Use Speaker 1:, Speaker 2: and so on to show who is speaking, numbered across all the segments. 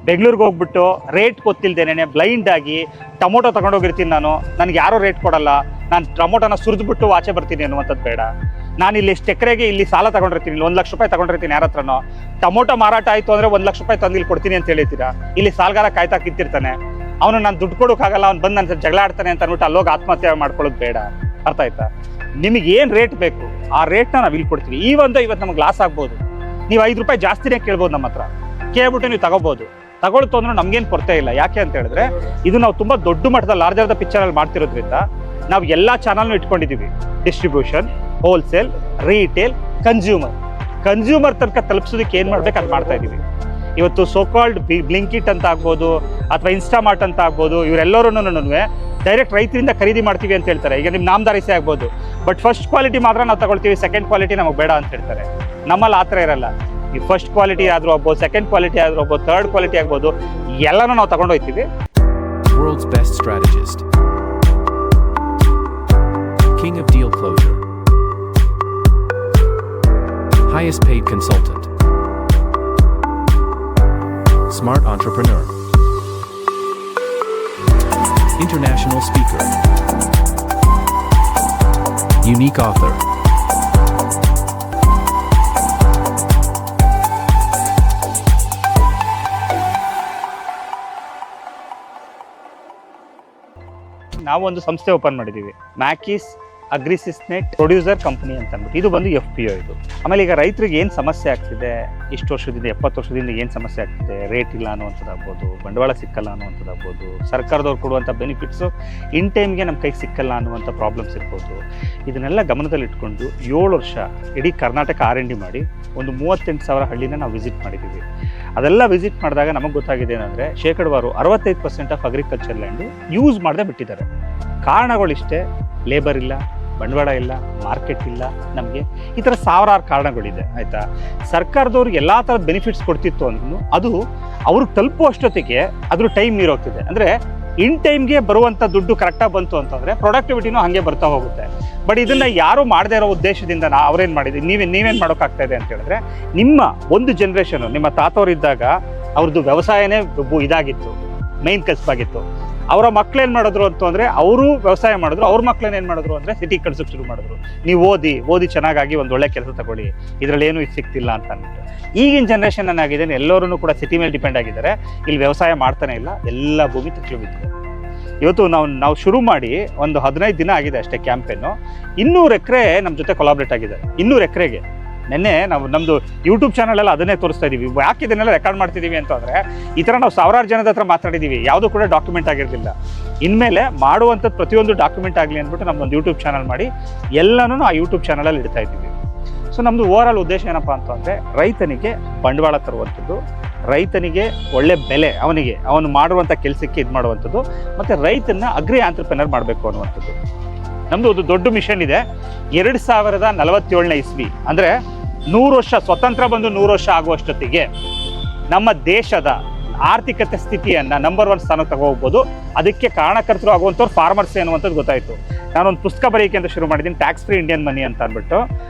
Speaker 1: ಬೆಂಗಳೂರಿಗೆ ಹೋಗ್ಬಿಟ್ಟು rate ಗೊತ್ತಿಲ್ಲದೇನೆ blind ಆಗಿ ಟೊಮೊಟೊ ತೊಗೊಂಡೋಗಿರ್ತೀನಿ ನನಗೆ ಯಾರೋ ರೇಟ್ ಕೊಡಲ್ಲ, ನಾನು ಟೊಮೊಟೊನ ಸುರಿದ್ಬಿಟ್ಟು ಆಚೆ ಬರ್ತೀನಿ ಅನ್ನುವಂಥದ್ದು ಬೇಡ. ನಾನು ಇಲ್ಲಿ ಎಷ್ಟು ಎಕರೆಗೆ ಇಲ್ಲಿ ಸಾಲ ತಗೊಂಡಿರ್ತೀನಿ, ಇಲ್ಲಿ 1 ಲಕ್ಷ ರೂಪಾಯಿ ತಗೊಂಡಿರ್ತೀನಿ ಯಾರ ಹತ್ರನೋ, ಟೊಮೊಟೊ ಮಾರಾಟ ಆಯಿತು ಅಂದರೆ 1 ಲಕ್ಷ ರೂಪಾಯಿ ತಂದು ಇಲ್ಲಿ ಕೊಡ್ತೀನಿ ಅಂತ ಹೇಳ್ತೀರಾ. ಇಲ್ಲಿ ಸಾಲಗಾರ ಕಾಯ್ತಾ ಕಿತ್ತಿರ್ತಾನೆ, ಅವನು ನಾನು ದುಡ್ಡು ಕೊಡೋಕ್ಕಾಗಲ್ಲ, ಅವ್ನು ಬಂದು ನನ್ನ ಜಗಳ ಆಡ್ತಾನೆ ಅಂತ ಅಂದ್ಬಿಟ್ಟು ಅಲ್ಲೋಗಿ ಆತ್ಮಹತ್ಯೆ ಮಾಡ್ಕೊಳ್ಳೋದು ಬೇಡ. ಅರ್ಥ ಆಯ್ತಾ? ನಿಮಗೆ ಏನು ರೇಟ್ ಬೇಕು ಆ ರೇಟ್ನ ನಾವು ಇಲ್ಲಿ ಕೊಡ್ತೀವಿ. ಇವತ್ತು ನಮಗೆ ಲಾಸ್ ಆಗ್ಬೋದು, ನೀವು 5 ರೂಪಾಯಿ ಜಾಸ್ತಿನೇ ಕೇಳ್ಬೋದು, ನಮ್ಮ ಹತ್ರ ಕೇಳ್ಬಿಟ್ಟು ನೀವು ತಗೋಬೋದು. ತಗೊಳ್ತು ಅಂದ್ರೆ ನಮ್ಗೇನು ಕೊರತೆ ಇಲ್ಲ. ಯಾಕೆ ಅಂತ ಹೇಳಿದ್ರೆ ಇದು ನಾವು ತುಂಬ ದೊಡ್ಡ ಮಟ್ಟದ ಲಾರ್ಜರ್ ದ ಪಿಕ್ಚರಲ್ಲಿ ಮಾಡ್ತಿರೋದ್ರಿಂದ ನಾವು ಎಲ್ಲ ಚಾನಲ್ನು ಇಟ್ಕೊಂಡಿದ್ದೀವಿ. ಡಿಸ್ಟ್ರಿಬ್ಯೂಷನ್, ಹೋಲ್ಸೇಲ್, ರೀಟೇಲ್, ಕನ್ಸ್ಯೂಮರ್ ತನಕ ತಲುಪಿಸೋದಕ್ಕೆ ಏನು ಮಾಡ್ಬೇಕು ಅದು ಮಾಡ್ತಾ ಇದ್ದೀವಿ. ಇವತ್ತು ಸೋಕಾಲ್ಡ್ ಬ್ಲಿಂಕಿಟ್ ಅಂತ ಆಗ್ಬೋದು ಅಥವಾ ಇನ್ಸ್ಟಾಮಾರ್ಟ್ ಅಂತ ಆಗ್ಬೋದು, ಇವರೆಲ್ಲರೂ ಡೈರೆಕ್ಟ್ ರೈತರಿಂದ ಖರೀದಿ ಮಾಡ್ತೀವಿ ಅಂತ ಹೇಳ್ತಾರೆ. ಈಗ ನಿಮ್ಮ ನಾಮದಾರಿಸೆ ಆಗ್ಬೋದು, ಬಟ್ ಫಸ್ಟ್ ಕ್ವಾಲಿಟಿ ಮಾತ್ರ ನಾವು ತಗೊಳ್ತೀವಿ, ಸೆಕೆಂಡ್ ಕ್ವಾಲಿಟಿ ನಮಗೆ ಬೇಡ ಅಂತ ಹೇಳ್ತಾರೆ. ನಮ್ಮಲ್ಲಿ ಆ ಥರ ಇರಲ್ಲ. ಈ ಫಸ್ಟ್ ಕ್ವಾಲಿಟಿ ಆದರೂ ಆಗ್ಬೋದು, ಸೆಕೆಂಡ್ ಕ್ವಾಲಿಟಿ ಆದರೂ ಆಗ್ಬೋದು, ಥರ್ಡ್ ಕ್ವಾಲಿಟಿ ಆಗ್ಬೋದು, ಎಲ್ಲನೂ ನಾವು ತಗೊಂಡೋಗ್ತೀವಿ.
Speaker 2: World's best strategist, king of deal closure, highest paid consultant, smart entrepreneur, international speaker, unique author,
Speaker 1: ನಾವು ಒಂದು ಸಂಸ್ಥೆ ಓಪನ್ ಮಾಡಿದ್ದೀವಿ, ಮ್ಯಾಕಿಸ್ ಅಗ್ರಿಸಿಸ್ನೆಟ್ ಪ್ರೊಡ್ಯೂಸರ್ ಕಂಪನಿ ಅಂತ ಅಂದ್ಬಿಟ್ಟು. ಇದು ಬಂದು FPO. ಇದು ಆಮೇಲೆ ಈಗ ರೈತರಿಗೆ ಏನು ಸಮಸ್ಯೆ ಆಗ್ತಿದೆ, ಇಷ್ಟು ವರ್ಷದಿಂದ 70 ವರ್ಷದಿಂದ ಏನು ಸಮಸ್ಯೆ ಆಗ್ತಿದೆ, ರೇಟ್ ಇಲ್ಲ ಅನ್ನುವಂಥದ್ದಾಗ್ಬೋದು, ಬಂಡವಾಳ ಸಿಕ್ಕಲ್ಲ ಅನ್ನುವಂಥದ್ದಾಗ್ಬೋದು, ಸರ್ಕಾರದವ್ರು ಕೊಡುವಂಥ ಬೆನಿಫಿಟ್ಸು ಇನ್ ಟೈಮ್ಗೆ ನಮ್ಮ ಕೈಗೆ ಸಿಕ್ಕಲ್ಲ ಅನ್ನುವಂಥ ಪ್ರಾಬ್ಲಮ್ಸ್ ಇರ್ಬೋದು. ಇದನ್ನೆಲ್ಲ ಗಮನದಲ್ಲಿಟ್ಕೊಂಡು 7 ವರ್ಷ ಇಡೀ ಕರ್ನಾಟಕ R&D ಮಾಡಿ ಒಂದು 38,000 ಹಳ್ಳಿನ ನಾವು ವಿಸಿಟ್ ಮಾಡಿದ್ದೀವಿ. ಅದೆಲ್ಲ ವಿಸಿಟ್ ಮಾಡಿದಾಗ ನಮಗೆ ಗೊತ್ತಾಗಿದೆ ಏನಂದರೆ ಶೇಕಡವಾರು 65% ಆಫ್ ಅಗ್ರಿಕಲ್ಚರ್ ಲ್ಯಾಂಡು ಯೂಸ್ ಮಾಡದೆ ಬಿಟ್ಟಿದ್ದಾರೆ. ಕಾರಣಗಳಿಷ್ಟೇ, ಲೇಬರ್ ಇಲ್ಲ, ಬಂಡವಾಳ ಇಲ್ಲ, ಮಾರ್ಕೆಟ್ ಇಲ್ಲ, ನಮಗೆ ಈ ಥರ ಸಾವಿರಾರು ಕಾರಣಗಳಿದೆ. ಆಯಿತಾ? ಸರ್ಕಾರದವ್ರಿಗೆ ಎಲ್ಲ ಥರದ ಬೆನಿಫಿಟ್ಸ್ ಕೊಡ್ತಿತ್ತು ಅಂದ್ರೂ ಅದು ಅವ್ರಿಗೆ ತಲುಪುವಷ್ಟೊತ್ತಿಗೆ ಅದ್ರ ಟೈಮ್ ಮೀರೋಗ್ತಿದೆ. ಅಂದರೆ ಇನ್ ಟೈಮ್ಗೆ ಬರುವಂಥ ದುಡ್ಡು ಕರೆಕ್ಟಾಗಿ ಬಂತು ಅಂತಂದರೆ ಪ್ರೊಡಕ್ಟಿವಿಟಿನೂ ಹಾಗೆ ಬರ್ತಾ ಹೋಗುತ್ತೆ. ಬಟ್ ಇದನ್ನು ಯಾರೂ ಮಾಡದೇ ಇರೋ ಉದ್ದೇಶದಿಂದ ಅವ್ರೇನು ಮಾಡಿದ್ವಿ, ನೀವೇನು ಮಾಡೋಕ್ಕಾಗ್ತಾ ಇದೆ ಅಂತ ಹೇಳಿದ್ರೆ, ನಿಮ್ಮ ಒಂದು ಜನ್ರೇಷನು ನಿಮ್ಮ ತಾತವರಿದ್ದಾಗ ಅವ್ರದ್ದು ವ್ಯವಸಾಯನೇ ಇದಾಗಿತ್ತು, ಮೈನ್ ಕಸಬಾಗಿತ್ತು. ಅವರ ಮಕ್ಳೇನು ಮಾಡಿದ್ರು ಅಂತಂದರೆ ಅವರು ವ್ಯವಸಾಯ ಮಾಡಿದ್ರು, ಅವ್ರ ಮಕ್ಳೇನು ಮಾಡಿದ್ರು ಅಂದರೆ ಸಿಟಿಗೆ ಕಳ್ಸೋಕ್ಕೆ ಶುರು ಮಾಡಿದ್ರು. ನೀವು ಓದಿ ಚೆನ್ನಾಗಾಗಿ ಒಂದು ಒಳ್ಳೆ ಕೆಲಸ ತಗೊಳ್ಳಿ, ಇದರಲ್ಲಿ ಏನೂ ಸಿಗ್ತಿಲ್ಲ ಅಂತ ಅಂದ್ಬಿಟ್ಟು. ಈಗಿನ ಜನ್ರೇಷನ್ ಏನಾಗಿದೆ, ಎಲ್ಲರೂ ಕೂಡ ಸಿಟಿ ಮೇಲೆ ಡಿಪೆಂಡ್ ಆಗಿದ್ದಾರೆ. ಇಲ್ಲಿ ವ್ಯವಸಾಯ ಮಾಡ್ತಾನೆ ಇಲ್ಲ, ಎಲ್ಲ ಭೂಮಿ ತಚ್ಚು ಬಿದ್ದಿದೆ. ಇವತ್ತು ನಾವು ಶುರು ಮಾಡಿ ಒಂದು 15 ದಿನ ಆಗಿದೆ ಅಷ್ಟೇ ಕ್ಯಾಂಪೇನು. 200 ಎಕರೆ ನಮ್ಮ ಜೊತೆ ಕೊಲಾಬ್ರೇಟ್ ಆಗಿದೆ. 200 ಎಕರೆಗೆ ನೆನ್ನೆ ನಮ್ಮದು ಯೂಟ್ಯೂಬ್ ಚಾನಲೆಲ್ಲ ಅದನ್ನೇ ತೋರಿಸ್ತಾ ಇದ್ದೀವಿ. ಯಾಕೆ ಇದನ್ನೆಲ್ಲ ರೆಕಾರ್ಡ್ ಮಾಡ್ತಿದ್ದೀವಿ ಅಂತಂದರೆ, ಈ ಥರ ನಾವು ಸಾವಿರಾರು ಜನದ ಹತ್ರ ಮಾತಾಡಿದ್ದೀವಿ, ಯಾವುದೂ ಕೂಡ ಡಾಕ್ಯುಮೆಂಟ್ ಆಗಿರಲಿಲ್ಲ. ಇನ್ಮೇಲೆ ಮಾಡುವಂಥದ್ದು ಪ್ರತಿಯೊಂದು ಡಾಕ್ಯುಮೆಂಟ್ ಆಗಲಿ ಅಂದ್ಬಿಟ್ಟು ನಮ್ಮೊಂದು ಯೂಟ್ಯೂಬ್ ಚಾನಲ್ ಮಾಡಿ ಎಲ್ಲನೂ ಆ ಯೂಟ್ಯೂಬ್ ಚಾನಲಲ್ಲಿ ಇಡ್ತಾ ಇದ್ದೀವಿ. ಸೊ ನಮ್ಮದು ಓವರ್ ಆಲ್ ಉದ್ದೇಶ ಏನಪ್ಪ ಅಂತಂದರೆ, ರೈತನಿಗೆ ಬಂಡವಾಳ ತರುವಂಥದ್ದು, ರೈತನಿಗೆ ಒಳ್ಳೆ ಬೆಲೆ, ಅವನು ಮಾಡುವಂಥ ಕೆಲಸಕ್ಕೆ ಇದು ಮಾಡುವಂಥದ್ದು, ಮತ್ತು ರೈತನ ಅಗ್ರಿ ಆಂಟ್ರಪ್ರೆನರ್ ಮಾಡಬೇಕು ಅನ್ನುವಂಥದ್ದು. ನಮ್ಮದು ಒಂದು ದೊಡ್ಡ ಮಿಷನ್ ಇದೆ. 2047ನೇ ಇಸ್ವಿ ಅಂದರೆ 100 ವರ್ಷ ಸ್ವತಂತ್ರ ಬಂದು 100 ವರ್ಷ ಆಗುವಷ್ಟೊತ್ತಿಗೆ ನಮ್ಮ ದೇಶದ ಆರ್ಥಿಕತೆ ಸ್ಥಿತಿಯನ್ನು ನಂಬರ್ 1 ಸ್ಥಾನಕ್ಕೆ ತಗೋಬಹುದು. ಅದಕ್ಕೆ ಕಾರಣಕರ್ತರು ಆಗುವಂಥವ್ರು ಫಾರ್ಮರ್ಸ್ ಅನ್ನುವಂಥದ್ದು ಗೊತ್ತಾಯಿತು. ನಾನೊಂದು ಪುಸ್ತಕ ಬರೆಯೋಕ್ಕೆ ಅಂತ ಶುರು ಮಾಡಿದ್ದೀನಿ, ಟ್ಯಾಕ್ಸ್ ಫ್ರೀ ಇಂಡಿಯನ್ ಮನಿ ಅಂತ ಅಂದ್ಬಿಟ್ಟು.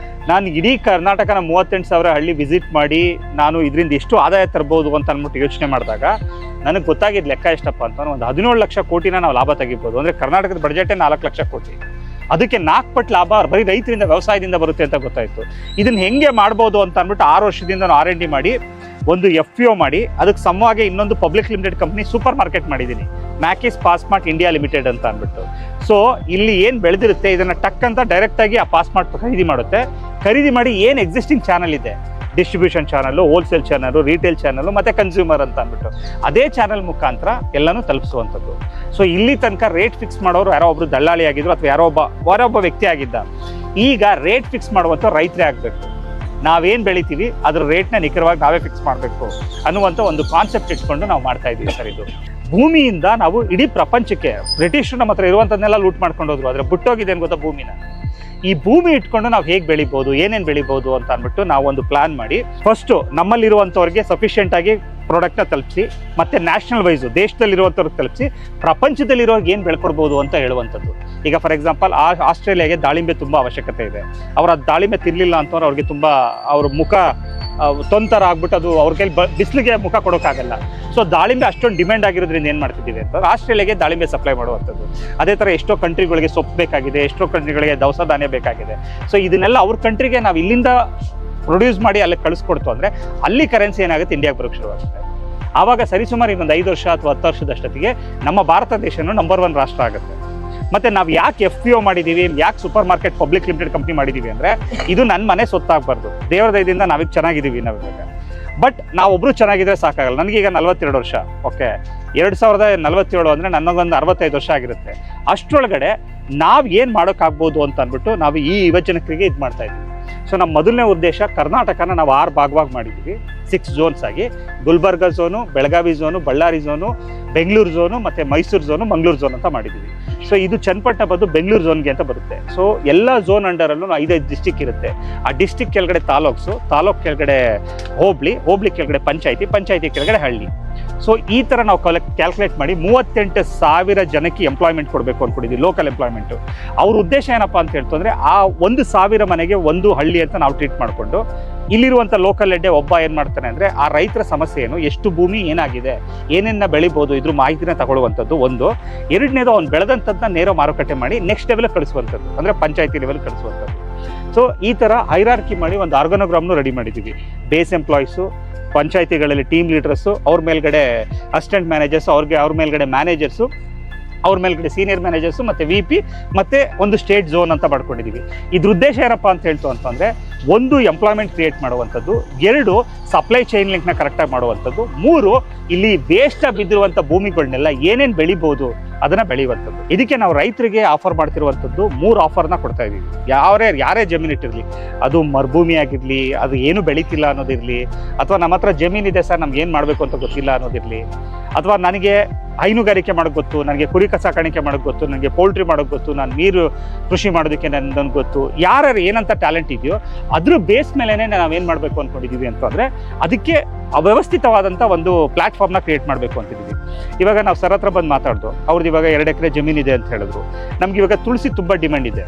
Speaker 1: ನಾನು ಇಡೀ ಕರ್ನಾಟಕನ 38,000 ಹಳ್ಳಿ ವಿಸಿಟ್ ಮಾಡಿ ನಾನು ಇದರಿಂದ ಎಷ್ಟು ಆದಾಯ ತರ್ಬೋದು ಅಂತ ಅಂದ್ಬಿಟ್ಟು ಯೋಚನೆ ಮಾಡಿದಾಗ ನನಗೆ ಗೊತ್ತಾಗಿದ್ದು ಲೆಕ್ಕ ಎಷ್ಟಪ್ಪ ಅಂತಂದ್ರೆ, ಒಂದು 17 ಲಕ್ಷ ಕೋಟಿನ ನಾವು ಲಾಭ ತೆಗಿಬೋದು. ಅಂದರೆ ಕರ್ನಾಟಕದ ಬಡ್ಜೆಟೇ 4 ಲಕ್ಷ ಕೋಟಿ. ಅದಕ್ಕೆ 4 ಪಟ್ಟು ಲಾಭ ಬರೀ ರೈತರಿಂದ, ವ್ಯವಸಾಯದಿಂದ ಬರುತ್ತೆ ಅಂತ ಗೊತ್ತಾಯಿತು. ಇದನ್ನು ಹೆಂಗೆ ಮಾಡ್ಬೋದು ಅಂತ ಅಂದ್ಬಿಟ್ಟು 6 ವರ್ಷದಿಂದ ನಾನು R&D ಮಾಡಿ ಒಂದು FPO ಮಾಡಿ, ಅದಕ್ಕೆ ಸಮವಾಗಿ ಇನ್ನೊಂದು public limited company super market ಮಾಡಿದ್ದೀನಿ, ಮ್ಯಾಕಿಸ್ ಪಾಸ್ಮಾರ್ಟ್ ಇಂಡಿಯಾ ಲಿಮಿಟೆಡ್ ಅಂತ ಅಂದ್ಬಿಟ್ಟು. ಸೊ ಇಲ್ಲಿ ಏನು ಬೆಳೆದಿರುತ್ತೆ ಇದನ್ನು ಟಕ್ ಅಂತ ಡೈರೆಕ್ಟಾಗಿ ಆ ಪಾಸ್ಮಾರ್ಟ್ ಖರೀದಿ ಮಾಡುತ್ತೆ. ಖರೀದಿ ಮಾಡಿ ಏನು ಎಕ್ಸಿಸ್ಟಿಂಗ್ ಚಾನಲ್ ಇದೆ, distribution channel, wholesale channel, retail channel ಮತ್ತು ಕನ್ಸ್ಯೂಮರ್ ಅಂತ ಅಂದ್ಬಿಟ್ಟು ಅದೇ ಚಾನಲ್ ಮುಖಾಂತರ ಎಲ್ಲನೂ ತಲುಪಿಸುವಂಥದ್ದು. ಸೊ ಇಲ್ಲಿ ತನಕ ರೇಟ್ ಫಿಕ್ಸ್ ಮಾಡೋರು ಯಾರೋ ಒಬ್ಬರು ದಳ್ಳಾಳಿ ಆಗಿದ್ರು ಅಥವಾ ಯಾರೋ ಒಬ್ಬ ವ್ಯಕ್ತಿ ಆಗಿದ್ದ. ಈಗ ರೇಟ್ ಫಿಕ್ಸ್ ಮಾಡುವಂಥ ರೈತರೇ ಆಗಬೇಕು. ನಾವೇನು ಬೆಳಿತೀವಿ ಅದ್ರ ರೇಟ್ನ ನಿಖರವಾಗಿ ನಾವೇ ಫಿಕ್ಸ್ ಮಾಡಬೇಕು ಅನ್ನುವಂಥ ಒಂದು ಕಾನ್ಸೆಪ್ಟ್ ಇಟ್ಕೊಂಡು ನಾವು ಮಾಡ್ತಾ ಇದ್ದೀವಿ ಸರ್. ಇದು ಭೂಮಿಯಿಂದ ನಾವು ಇಡೀ ಪ್ರಪಂಚಕ್ಕೆ, ಬ್ರಿಟಿಷರು ನಮ್ಮ ಹತ್ರ ಇರುವಂಥದ್ದನ್ನೆಲ್ಲ ಲೂಟ್ ಮಾಡ್ಕೊಂಡು ಹೋದ್ರು, ಆದರೆ ಬಿಟ್ಟೋಗಿದೆ ಏನು ಗೊತ್ತಾ ಭೂಮಿನ. ಈ ಭೂಮಿ ಇಟ್ಕೊಂಡು ನಾವು ಹೇಗೆ ಬೆಳಿಬೋದು, ಏನೇನು ಬೆಳಿಬೋದು ಅಂತ ಅಂದ್ಬಿಟ್ಟು ನಾವು ಒಂದು ಪ್ಲಾನ್ ಮಾಡಿ ಫಸ್ಟು ನಮ್ಮಲ್ಲಿರುವಂಥವ್ರಿಗೆ ಸಫಿಷಿಯೆಂಟ್ ಆಗಿ ಪ್ರಾಡಕ್ಟ್ನ ತಲುಪಿಸಿ, ಮತ್ತು ನ್ಯಾಷನಲ್ ವೈಸು ದೇಶದಲ್ಲಿರುವಂಥವ್ರಿಗೆ ತಲುಪಿಸಿ ಪ್ರಪಂಚದಲ್ಲಿರೋರ್ಗೆ ಏನು ಬೆಳ್ಕೊಡ್ಬೋದು ಅಂತ ಹೇಳುವಂಥದ್ದು. ಈಗ ಫಾರ್ ಎಕ್ಸಾಂಪಲ್ ಆಸ್ಟ್ರೇಲಿಯಾಗೆ ದಾಳಿಂಬೆ ತುಂಬ ಅವಶ್ಯಕತೆ ಇದೆ. ಅವ್ರು ಅದು ದಾಳಿಂಬೆ ತಿನ್ನಲಿಲ್ಲ ಅಂತಂದ್ರೆ ಅವ್ರಿಗೆ ತುಂಬ ಅವ್ರ ಮುಖ ತೊಂತರ ಆಗ್ಬಿಟ್ಟು ಅದು ಅವ್ರ ಕೈಲಿ ಬಿಸಿಲಿಗೆ ಮುಖ ಕೊಡೋಕ್ಕಾಗಲ್ಲ. ಸೊ ದಾಳಿಂಬೆ ಅಷ್ಟೊಂದು ಡಿಮ್ಯಾಂಡ್ ಆಗಿರೋದ್ರಿಂದ ಏನು ಮಾಡ್ತಿದ್ದೀವಿ ಅಂತ ಆಸ್ಟ್ರೇಲಿಯಾಗೆ ದಾಳಿಂಬೆ ಸಪ್ಲೈ ಮಾಡುವಂಥದ್ದು. ಅದೇ ಥರ ಎಷ್ಟೋ ಕಂಟ್ರಿಗಳಿಗೆ ಸೊಪ್ಪು ಬೇಕಾಗಿದೆ, ಎಷ್ಟೋ ಕಂಟ್ರಿಗಳಿಗೆ ದವಸ ಧಾನ್ಯ ಬೇಕಾಗಿದೆ. ಸೊ ಇದನ್ನೆಲ್ಲ ಅವ್ರ ಕಂಟ್ರಿಗೆ ನಾವು ಇಲ್ಲಿಂದ ಪ್ರೊಡ್ಯೂಸ್ ಮಾಡಿ ಅಲ್ಲಿ ಕಳಿಸ್ಕೊಡ್ತು ಅಂದರೆ ಅಲ್ಲಿ ಕರೆನ್ಸಿ ಏನಾಗುತ್ತೆ, ಇಂಡಿಯಾಗೆ ಬರೋಕ್ಕೆ ಶುರುವಾಗುತ್ತೆ. ಆವಾಗ ಸರಿಸುಮಾರು ಇನ್ನೊಂದು 5 ವರ್ಷ ಅಥವಾ 10 ವರ್ಷದಷ್ಟೊತ್ತಿಗೆ ನಮ್ಮ ಭಾರತ ದೇಶನೂ ನಂಬರ್ 1 ರಾಷ್ಟ್ರ ಆಗುತ್ತೆ. ಮತ್ತು ನಾವು ಯಾಕೆ FPO ಮಾಡಿದ್ದೀವಿ, ಯಾಕೆ super market public limited company ಮಾಡಿದ್ದೀವಿ ಅಂದರೆ ಇದು ನನ್ನ ಮನೆ ಸೊತ್ತಾಗಬಾರ್ದು. ದೇವರ ದಯದಿಂದ ನಾವೀಗ ಚೆನ್ನಾಗಿದ್ದೀವಿ ನಾವಿವಾಗ. ಬಟ್ ನಾವೊಬ್ಬರು ಚೆನ್ನಾಗಿದ್ರೆ ಸಾಕಾಗಲ್ಲ. ನನಗೀಗ 42 ವರ್ಷ, ಓಕೆ, 2047 ಅಂದರೆ ನನಗೊಂದು 65 ವರ್ಷ ಆಗಿರುತ್ತೆ. ಅಷ್ಟರೊಳಗಡೆ ನಾವು ಏನು ಮಾಡೋಕ್ಕಾಗ್ಬೋದು ಅಂತ ಅಂದ್ಬಿಟ್ಟು ನಾವು ಈ ಯುವಜನಕರಿಗೆ ಇದು ಮಾಡ್ತಾ ಇದ್ದೀವಿ. ಸೊ ನಮ್ಮ ಮೊದಲನೇ ಉದ್ದೇಶ ಕರ್ನಾಟಕನ ನಾವು 6 ಭಾಗವಾಗಿ ಮಾಡಿದ್ದೀವಿ, 6 ಝೋನ್ಸ್ ಆಗಿ. Gulbarga zone, Belagavi zone, Ballari zone, Bengaluru zone ಮತ್ತು ಮೈಸೂರು ಝೋನು, ಮಂಗಳೂರು ಝೋನ್ ಅಂತ ಮಾಡಿದ್ದೀವಿ. ಸೊ ಇದು ಚನ್ನಪಟ್ಟಣ ಬಂದು ಬೆಂಗಳೂರು ಝೋನ್ಗೆ ಅಂತ ಬರುತ್ತೆ. ಸೊ ಎಲ್ಲ ಝೋನ್ ಅಂಡರಲ್ಲೂ 5 ಡಿಸ್ಟಿಕ್ ಇರುತ್ತೆ. ಆ ಡಿಸ್ಟಿಕ್ ಕೆಳಗಡೆ ತಾಲೂಕ್ಸು, ತಾಲೂಕು ಕೆಳಗಡೆ ಹೋಬಳಿ, ಹೋಬಳಿ ಕೆಳಗಡೆ ಪಂಚಾಯತಿ, ಪಂಚಾಯತಿ ಕೆಳಗಡೆ ಹಳ್ಳಿ. ಸೊ ಈ ಥರ ನಾವು ಕ್ಯಾಲ್ಕುಲೇಟ್ ಮಾಡಿ 38,000 ಜನಕ್ಕೆ ಎಂಪ್ಲಾಯ್ಮೆಂಟ್ ಕೊಡಬೇಕು ಅಂದ್ಕೊಂಡಿದ್ದೀವಿ, ಲೋಕಲ್ ಎಂಪ್ಲಾಯ್ಮೆಂಟು. ಅವ್ರ ಉದ್ದೇಶ ಏನಪ್ಪ ಅಂತ ಹೇಳ್ತಂದ್ರೆ ಆ 1,000 ಮನೆಗೆ ಒಂದು ಹಳ್ಳಿ ಅಂತ ನಾವು ಟ್ರೀಟ್ ಮಾಡಿಕೊಂಡು ಇಲ್ಲಿರುವಂಥ ಲೋಕಲ್ ಹೆಡ್ಡೆ ಒಬ್ಬ ಏನು ಮಾಡ್ತಾನೆ ಅಂದರೆ ಆ ರೈತರ ಸಮಸ್ಯೆ ಏನು, ಎಷ್ಟು ಭೂಮಿ ಏನಾಗಿದೆ, ಏನೇನ ಬೆಳಿಬೋದು, ಇದ್ರ ಮಾಹಿತಿನ ತಗೊಳ್ಳುವಂಥದ್ದು ಒಂದು. ಎರಡನೇದು ಅವ್ನು ಬೆಳೆದಂಥದ್ದನ್ನ ನೇರ ಮಾರುಕಟ್ಟೆ ಮಾಡಿ ನೆಕ್ಸ್ಟ್ ಲೆವೆಲ್ ಕಳಿಸುವಂಥದ್ದು, ಅಂದರೆ ಪಂಚಾಯತಿ ಲೆವೆಲ್ ಕಳಿಸುವಂಥದ್ದು. ಸೊ ಈ ಥರ ಹೈರಾರ್ಕಿ ಮಾಡಿ ಒಂದು ಆರ್ಗನೋಗ್ರಾಮ್ನು ರೆಡಿ ಮಾಡಿದ್ದೀವಿ. ಬೇಸ್ ಎಂಪ್ಲಾಯೀಸು, ಪಂಚಾಯತಿಗಳಲ್ಲಿ ಟೀಮ್ ಲೀಡರ್ಸು, ಅವ್ರ ಮೇಲ್ಗಡೆ ಅಸಿಸ್ಟೆಂಟ್ ಮ್ಯಾನೇಜರ್ಸು, ಅವ್ರ ಮೇಲ್ಗಡೆ ಮ್ಯಾನೇಜರ್ಸು, ಅವ್ರ ಮೇಲ್ಗಡೆ ಸೀನಿಯರ್ ಮ್ಯಾನೇಜರ್ಸು ಮತ್ತು VP ಮತ್ತು ಒಂದು ಸ್ಟೇಟ್ ಝೋನ್ ಅಂತ ಮಾಡ್ಕೊಂಡಿದ್ದೀವಿ. ಇದ್ರ ಉದ್ದೇಶ ಏನಪ್ಪ ಅಂತ ಹೇಳ್ತು ಅಂತಂದರೆ, 1 ಎಂಪ್ಲಾಯ್ಮೆಂಟ್ ಕ್ರಿಯೇಟ್ ಮಾಡುವಂಥದ್ದು, 2 ಸಪ್ಲೈ ಚೈನ್ ಲಿಂಕ್ನ ಕರೆಕ್ಟಾಗಿ ಮಾಡುವಂಥದ್ದು, 3 ಇಲ್ಲಿ ವೇಸ್ಟಾಗಿ ಬಿದ್ದಿರುವಂಥ ಭೂಮಿಗಳನ್ನೆಲ್ಲ ಏನೇನು ಬೆಳಿಬೋದು ಅದನ್ನು ಬೆಳೆಯುವಂಥದ್ದು. ಇದಕ್ಕೆ ನಾವು ರೈತರಿಗೆ ಆಫರ್ ಮಾಡ್ತಿರುವಂಥದ್ದು 3 ಆಫರ್ನ ಕೊಡ್ತಾ ಇದ್ದೀವಿ. ಯಾರೇ ಜಮೀನು ಇಟ್ಟಿರಲಿ, ಅದು ಮರುಭೂಮಿ ಆಗಿರಲಿ, ಅದು ಏನು ಬೆಳೀತಿಲ್ಲ ಅನ್ನೋದಿರಲಿ, ಅಥವಾ ನಮ್ಮ ಹತ್ರ ಜಮೀನಿದೆ ಸರ್ ನಮ್ಗೆ ಏನು ಮಾಡಬೇಕು ಅಂತ ಗೊತ್ತಿಲ್ಲ ಅನ್ನೋದಿರಲಿ, ಅಥವಾ ನನಗೆ ಹೈನುಗಾರಿಕೆ ಮಾಡೋಕ್ಕೆ ಗೊತ್ತು, ನನಗೆ ಕುರಿ ಸಾಕಾಣಿಕೆ ಮಾಡೋಕ್ಕೆ ಗೊತ್ತು, ನನಗೆ ಪೌಲ್ಟ್ರಿ ಮಾಡೋಕ್ಕೆ ಗೊತ್ತು, ನಾನು ನೀರು ಕೃಷಿ ಮಾಡೋದಕ್ಕೆ ನನಗೆ ಗೊತ್ತು, ಯಾರ್ಯಾರು ಏನಂತ ಟ್ಯಾಲೆಂಟ್ ಇದೆಯೋ ಅದ್ರ ಬೇಸ್ ಮೇಲೇ ನಾವೇನು ಮಾಡಬೇಕು ಅಂದ್ಕೊಂಡಿದ್ದೀವಿ ಅಂತಂದರೆ ಅದಕ್ಕೆ ಅವ್ಯವಸ್ಥಿತವಾದಂಥ ಒಂದು ಪ್ಲ್ಯಾಟ್ಫಾರ್ಮ್ನ ಕ್ರಿಯೇಟ್ ಮಾಡಬೇಕು ಅಂತಿದ್ದೀವಿ. ಇವಾಗ ನಾವು ಸರ್ ಹತ್ರ ಬಂದು ಮಾತಾಡ್ದು, ಅವ್ರದ್ದು ಇವಾಗ 2 ಎಕರೆ ಜಮೀನಿದೆ ಅಂತ ಹೇಳಿದ್ರು. ನಮ್ಗೆ ಇವಾಗ ತುಳಸಿ ತುಂಬ ಡಿಮ್ಯಾಂಡ್ ಇದೆ.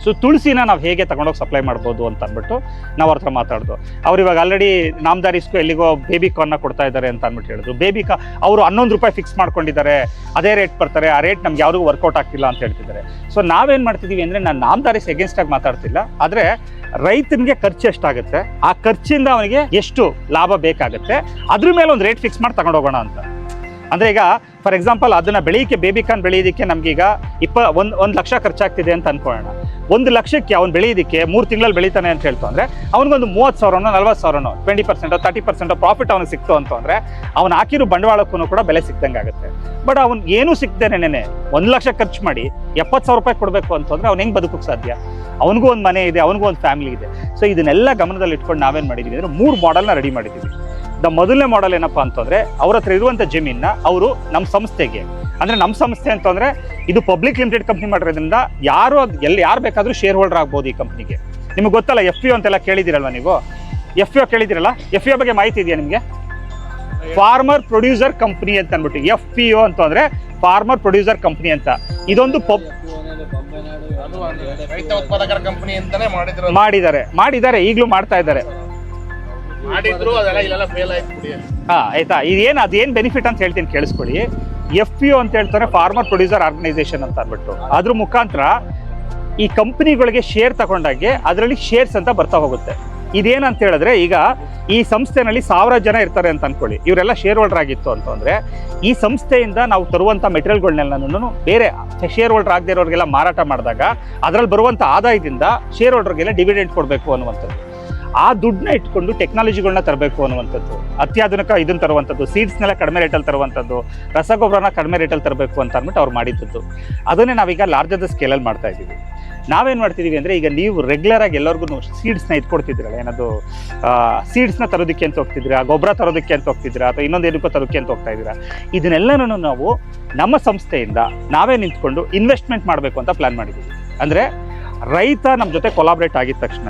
Speaker 1: ಸೊ ತುಳಸಿನ ನಾವು ಹೇಗೆ ತಗೊಂಡೋಗಿ ಸಪ್ಲೈ ಮಾಡ್ಬೋದು ಅಂತ ಅಂದ್ಬಿಟ್ಟು ನಾವು ಅವ್ರ ಹತ್ರ ಮಾತಾಡ್ದು. ಅವ್ರು ಇವಾಗ ಆಲ್ರೆಡಿ ನಾಮದಾರಿಸ್ಗೂ ಎಲ್ಲಿಗೋ ಬೇಬಿ ಕಾರ್ನ ಕೊಡ್ತಾ ಇದ್ದಾರೆ ಅಂತ ಅಂದ್ಬಿಟ್ಟು ಹೇಳಿದ್ರು. ಅವರು 11 ರೂಪಾಯಿ ಫಿಕ್ಸ್ ಮಾಡ್ಕೊಂಡಿದ್ದಾರೆ, ಅದೇ ರೇಟ್ ಬರ್ತಾರೆ, ಆ ರೇಟ್ ನಮ್ಗೆ ಯಾರಿಗೂ ವರ್ಕೌಟ್ ಆಗ್ತಿಲ್ಲ ಅಂತ ಹೇಳ್ತಿದ್ದಾರೆ. ಸೊ ನಾವೇನು ಮಾಡ್ತಿದ್ದೀವಿ ಅಂದರೆ, ನಾನು ನಾಮದಾರಿಸ್ ಎಗೇನ್ಸ್ಟಾಗಿ ಮಾತಾಡ್ತಿಲ್ಲ, ಆದರೆ ರೈತನಿಗೆ ಖರ್ಚು ಎಷ್ಟಾಗುತ್ತೆ, ಆ ಖರ್ಚಿಂದ ಅವನಿಗೆ ಎಷ್ಟು ಲಾಭ ಬೇಕಾಗುತ್ತೆ, ಅದ್ರ ಮೇಲೆ ಒಂದು ರೇಟ್ ಫಿಕ್ಸ್ ಮಾಡಿ ತಗೊಂಡೋಗೋಣ ಅಂತ. ಅಂದರೆ ಈಗ ಫಾರ್ ಎಕ್ಸಾಂಪಲ್ ಅದನ್ನು ಬೆಳೆಯೋಕ್ಕೆ, ಬೇಬಿಕಾನ್ ಬೆಳೆಯೋದಕ್ಕೆ ನಮಗೀಗ 1 ಲಕ್ಷ ಖರ್ಚಾಗ್ತಿದೆ ಅಂತ ಅನ್ಕೊಳ್ಳೋಣ. 1 ಲಕ್ಷಕ್ಕೆ ಅವ್ನು ಬೆಳೆಯೋದಕ್ಕೆ 3 ತಿಂಗಳಲ್ಲಿ ಬೆಳೀತಾನೆ ಅಂತ ಹೇಳ್ತು ಅಂದರೆ ಅವ್ನಿಗೊಂದು 30,000 40,000 20% 30% ಪ್ರಾಫಿಟ್ ಅವ್ನಿಗೆ ಸಿಕ್ತು ಅಂತ ಅಂದರೆ ಅವ್ನು ಹಾಕಿರೋ ಬಂಡವಾಳಕ್ಕೂ ಕೂಡ ಬೆಲೆ ಸಿಕ್ದಂಗೆ ಆಗುತ್ತೆ. ಬಟ್ ಅವ್ನು ಏನೂ ಸಿಕ್ತೇನೆ 1 ಲಕ್ಷ ಖರ್ಚು ಮಾಡಿ 70,000 ರೂಪಾಯಿ ಕೊಡಬೇಕು ಅಂತಂದರೆ ಅವ್ನು ಹೆಂಗೆ ಬದುಕೋಕ್ಕೆ ಸಾಧ್ಯ? ಅವನಿಗೂ ಒಂದು ಮನೆ ಇದೆ, ಅವನಿಗೂ ಒಂದು ಫ್ಯಾಮಿಲಿ ಇದೆ. ಸೊ ಇದನ್ನೆಲ್ಲ ಗಮನದಲ್ಲಿ ಇಟ್ಕೊಂಡು ನಾವೇನು ಮಾಡಿದ್ದೀವಿ ಅಂದರೆ 3 ಮಾಡೆಲ್ನ ರೆಡಿ ಮಾಡಿದ್ದೀವಿ. ಮೊದಲನೇ ಮಾಡೆಲ್ ಏನಪ್ಪ ಅಂತಂದರೆ, ಅವ್ರ ಹತ್ರ ಇರುವಂಥ ಜಮೀನನ್ನ ಅವರು ನಮ್ಮ ಸಂಸ್ಥೆಗೆ, ಅಂದರೆ ನಮ್ಮ ಸಂಸ್ಥೆ ಅಂತಂದರೆ ಇದು ಪಬ್ಲಿಕ್ ಲಿಮಿಟೆಡ್ ಕಂಪ್ನಿ ಮಾಡಿರೋದ್ರಿಂದ ಯಾರು ಬೇಕಾದರೂ ಶೇರ್ ಹೋಲ್ಡರ್ ಆಗ್ಬೋದು ಈ ಕಂಪ್ನಿಗೆ. ನಿಮಗೆ ಗೊತ್ತಲ್ಲ FPO ಅಂತೆಲ್ಲ ಕೇಳಿದ್ದೀರಲ್ವ ನೀವು? FPO ಕೇಳಿದ್ದೀರಲ್ಲ? FPO ಬಗ್ಗೆ ಮಾಹಿತಿ ಇದೆಯಾ ನಿಮಗೆ? ಫಾರ್ಮರ್ ಪ್ರೊಡ್ಯೂಸರ್ ಕಂಪ್ನಿ ಅಂತ ಅಂದ್ಬಿಟ್ಟು FPO ಅಂತಂದರೆ ಫಾರ್ಮರ್ ಪ್ರೊಡ್ಯೂಸರ್ ಕಂಪ್ನಿ ಅಂತ. ಇದೊಂದು
Speaker 3: ರೈತ ಉತ್ಪಾದಕರ ಕಂಪನಿ ಅಂತಾನೆ
Speaker 1: ಮಾಡಿದ್ದಾರೆ, ಈಗಲೂ ಮಾಡ್ತಾ ಇದ್ದಾರೆ. ಆಯ್ತಾ? ಅದೇನು ಬೆನಿಫಿಟ್ ಅಂತ ಹೇಳ್ತೀನಿ ಕೇಳಿಸ್ಕೊಳ್ಳಿ. FPO ಅಂತ ಹೇಳ್ತಾರೆ ಫಾರ್ಮರ್ ಪ್ರೊಡ್ಯೂಸರ್ ಆರ್ಗನೈಸೇಷನ್ ಅಂತ ಅಂದ್ಬಿಟ್ಟು. ಅದ್ರ ಮುಖಾಂತರ ಈ ಕಂಪ್ನಿಗಳಿಗೆ ಶೇರ್ ತಗೊಂಡಾಗೆ ಅದರಲ್ಲಿ ಶೇರ್ಸ್ ಅಂತ ಬರ್ತಾ ಹೋಗುತ್ತೆ. ಇದೇನಂತ ಹೇಳಿದ್ರೆ, ಈಗ ಈ ಸಂಸ್ಥೆನಲ್ಲಿ 1000 ಜನ ಇರ್ತಾರೆ ಅಂತ ಅನ್ಕೊಳ್ಳಿ, ಇವರೆಲ್ಲ ಶೇರ್ ಹೋಲ್ಡರ್ ಆಗಿತ್ತು ಅಂತಂದರೆ ಈ ಸಂಸ್ಥೆಯಿಂದ ನಾವು ತರುವಂಥ ಮೆಟೀರಿಯಲ್ಗಳನ್ನೆಲ್ಲನೂ ಬೇರೆ ಶೇರ್ ಹೋಲ್ಡರ್ ಆಗದೇ ಇರೋರಿಗೆಲ್ಲ ಮಾರಾಟ ಮಾಡಿದಾಗ ಅದರಲ್ಲಿ ಬರುವಂಥ ಆದಾಯದಿಂದ ಶೇರ್ ಹೋಲ್ಡರ್ಗೆಲ್ಲ ಡಿವಿಡೆಂಡ್ ಕೊಡಬೇಕು ಅನ್ನುವಂಥದ್ದು. ಆ ದುಡ್ಡನ್ನ ಇಟ್ಕೊಂಡು ಟೆಕ್ನಾಲಜಿಗಳನ್ನ ತರಬೇಕು ಅನ್ನುವಂಥದ್ದು, ಅತ್ಯಾಧುನಿಕ ಇದನ್ನು ತರುವಂಥದ್ದು, ಸೀಡ್ಸ್ನೆಲ್ಲ ಕಡಿಮೆ ರೇಟಲ್ಲಿ ತರುವಂಥದ್ದು, ರಸಗೊಬ್ಬರನ ಕಡಿಮೆ ರೇಟಲ್ಲಿ ತರಬೇಕು ಅಂತ ಅಂದ್ಬಿಟ್ಟು ಅವ್ರು ಮಾಡಿದ್ದದ್ದು. ಅದನ್ನೇ ನಾವೀಗ ಲಾರ್ಜರ್ ಸ್ಕೇಲಲ್ಲಿ ಮಾಡ್ತಾ ಇದ್ದೀವಿ. ನಾವೇನು ಮಾಡ್ತಿದ್ದೀವಿ ಅಂದರೆ, ಈಗ ನೀವು ರೆಗ್ಯುಲರಾಗಿ ಎಲ್ಲರಿಗೂ ಸೀಡ್ಸ್ನ ಇಟ್ಕೊಡ್ತಿದ್ದೀರಲ್ಲ, ಏನದು ಸೀಡ್ಸ್ನ ತರೋದಕ್ಕೆ ಅಂತ ಹೋಗ್ತಿದ್ದೀರಾ, ಗೊಬ್ಬರ ತರೋದಕ್ಕೆ ಅಂತ ಹೋಗ್ತಿದ್ದೀರಾ, ಅಥವಾ ಇನ್ನೊಂದು ಏನಕ್ಕೋ ತರೋದಕ್ಕೆ ಅಂತ ಹೋಗ್ತಾ ಇದ್ದೀರಾ. ಇದನ್ನೆಲ್ಲನೂ ನಾವು ನಮ್ಮ ಸಂಸ್ಥೆಯಿಂದ ನಾವೇ ನಿಂತ್ಕೊಂಡು ಇನ್ವೆಸ್ಟ್ಮೆಂಟ್ ಮಾಡಬೇಕು ಅಂತ ಪ್ಲ್ಯಾನ್ ಮಾಡಿದ್ದೀವಿ. ಅಂದರೆ ರೈತ ನಮ್ಮ ಜೊತೆ ಕೊಲಾಬ್ರೇಟ್ ಆಗಿದ ತಕ್ಷಣ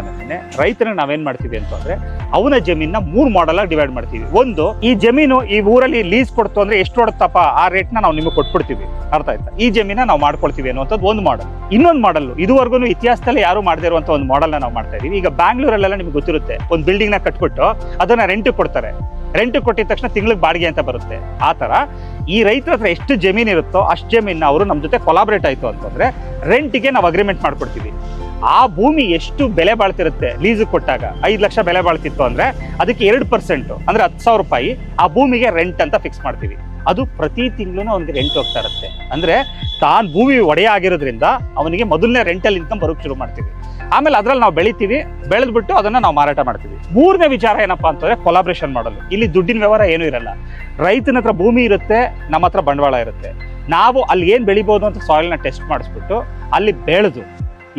Speaker 1: ರೈತನ ನಾವೇನ್ ಮಾಡ್ತೀವಿ ಅಂತಂದ್ರೆ ಅವನ ಜಮೀನ 3 ಮಾಡಲ್ ಡಿವೈಡ್ ಮಾಡ್ತೀವಿ. ಒಂದು, ಈ ಜಮೀನು ಈ ಊರಲ್ಲಿ ಲೀಸ್ ಕೊಡ್ತು ಅಂದ್ರೆ ಎಷ್ಟು ಹೊಡುತ್ತಪ್ಪ ಆ ರೇಟ್ನ ನಾವು ನಿಮಗೆ ಕೊಟ್ಬಿಡ್ತೀವಿ, ಅರ್ಥ ಆಯ್ತಾ? ಈ ಜಮೀನ ನಾವು ಮಾಡ್ಕೊಳ್ತೀವಿ ಅನ್ನುವಂಥದ್ದು ಒಂದು ಮಾಡಲ್. ಇನ್ನೊಂದು ಮಾಡಲ್, ಇದುವರೆಗೂ ಇತಿಹಾಸದಲ್ಲಿ ಯಾರು ಮಾಡದೇ ಇರುವಂತ ಒಂದು ಮಾಡಲ್ನ ನಾವು ಮಾಡ್ತಾ ಇದೀವಿ. ಈಗ ಬ್ಯಾಂಗ್ಳೂರಲ್ಲೆಲ್ಲ ನಿಮ್ಗೆ ಗೊತ್ತಿರುತ್ತೆ, ಒಂದು ಬಿಲ್ಡಿಂಗ್ ನ ಕಟ್ಬಿಟ್ಟು ಅದನ್ನ ರೆಂಟ್ ಕೊಡ್ತಾರೆ. ರೆಂಟ್ ಕೊಟ್ಟಿದ ತಕ್ಷಣ ತಿಂಗಳಿಗೆ ಬಾಡಿಗೆ ಅಂತ ಬರುತ್ತೆ. ಆ ತರ ಈ ರೈತರ ಹತ್ರ ಎಷ್ಟು ಜಮೀನು ಇರುತ್ತೋ ಅಷ್ಟು ಜಮೀನ ಅವರು ನಮ್ಮ ಜೊತೆ ಕೊಲಾಬ್ರೇಟ್ ಆಯ್ತು ಅಂತಂದ್ರೆ ರೆಂಟ್ಗೆ ನಾವು ಅಗ್ರಿಮೆಂಟ್ ಮಾಡ್ಕೊಡ್ತೀವಿ. ಆ ಭೂಮಿ ಎಷ್ಟು ಬೆಲೆ ಬಾಳ್ತಿರುತ್ತೆ, ಲೀಸ್ ಕೊಟ್ಟಾಗ 5 ಲಕ್ಷ ಬೆಲೆ ಬಾಳ್ತಿತ್ತು ಅಂದ್ರೆ ಅದಕ್ಕೆ 2% ಅಂದ್ರೆ 10,000 ರೂಪಾಯಿ ಆ ಭೂಮಿಗೆ ರೆಂಟ್ ಅಂತ ಫಿಕ್ಸ್ ಮಾಡ್ತೀವಿ. ಅದು ಪ್ರತಿ ತಿಂಗಳು ಅವನಿಗೆ ರೆಂಟ್ ಹೋಗ್ತಾ ಇರುತ್ತೆ. ಅಂದ್ರೆ ತಾನು ಭೂಮಿ ಒಡೆಯ ಆಗಿರೋದ್ರಿಂದ ಅವನಿಗೆ ಮೊದಲನೇ ರೆಂಟಲ್ ಇನ್ಕಮ್ ಬರೋಕ್ ಶುರು ಮಾಡ್ತೀವಿ. ಆಮೇಲೆ ಅದ್ರಲ್ಲಿ ನಾವು ಬೆಳಿತೀವಿ, ಬೆಳೆದ್ಬಿಟ್ಟು ಅದನ್ನ ನಾವು ಮಾರಾಟ ಮಾಡ್ತೀವಿ. 3ನೇ ವಿಚಾರ ಏನಪ್ಪಾ ಅಂತಂದ್ರೆ ಕೊಲಾಬ್ರೇಷನ್ ಮಾಡಲು. ಇಲ್ಲಿ ದುಡ್ಡಿನ ವ್ಯವಹಾರ ಏನೂ ಇರಲ್ಲ. ರೈತನ ಹತ್ರ ಭೂಮಿ ಇರುತ್ತೆ, ನಮ್ಮ ಹತ್ರ ಬಂಡವಾಳ ಇರುತ್ತೆ. ನಾವು ಅಲ್ಲಿ ಏನ್ ಬೆಳಿಬಹುದು ಅಂತ ಸಾಯಿಲ್ನ ಟೆಸ್ಟ್ ಮಾಡಿಸ್ಬಿಟ್ಟು ಅಲ್ಲಿ ಬೆಳೆದು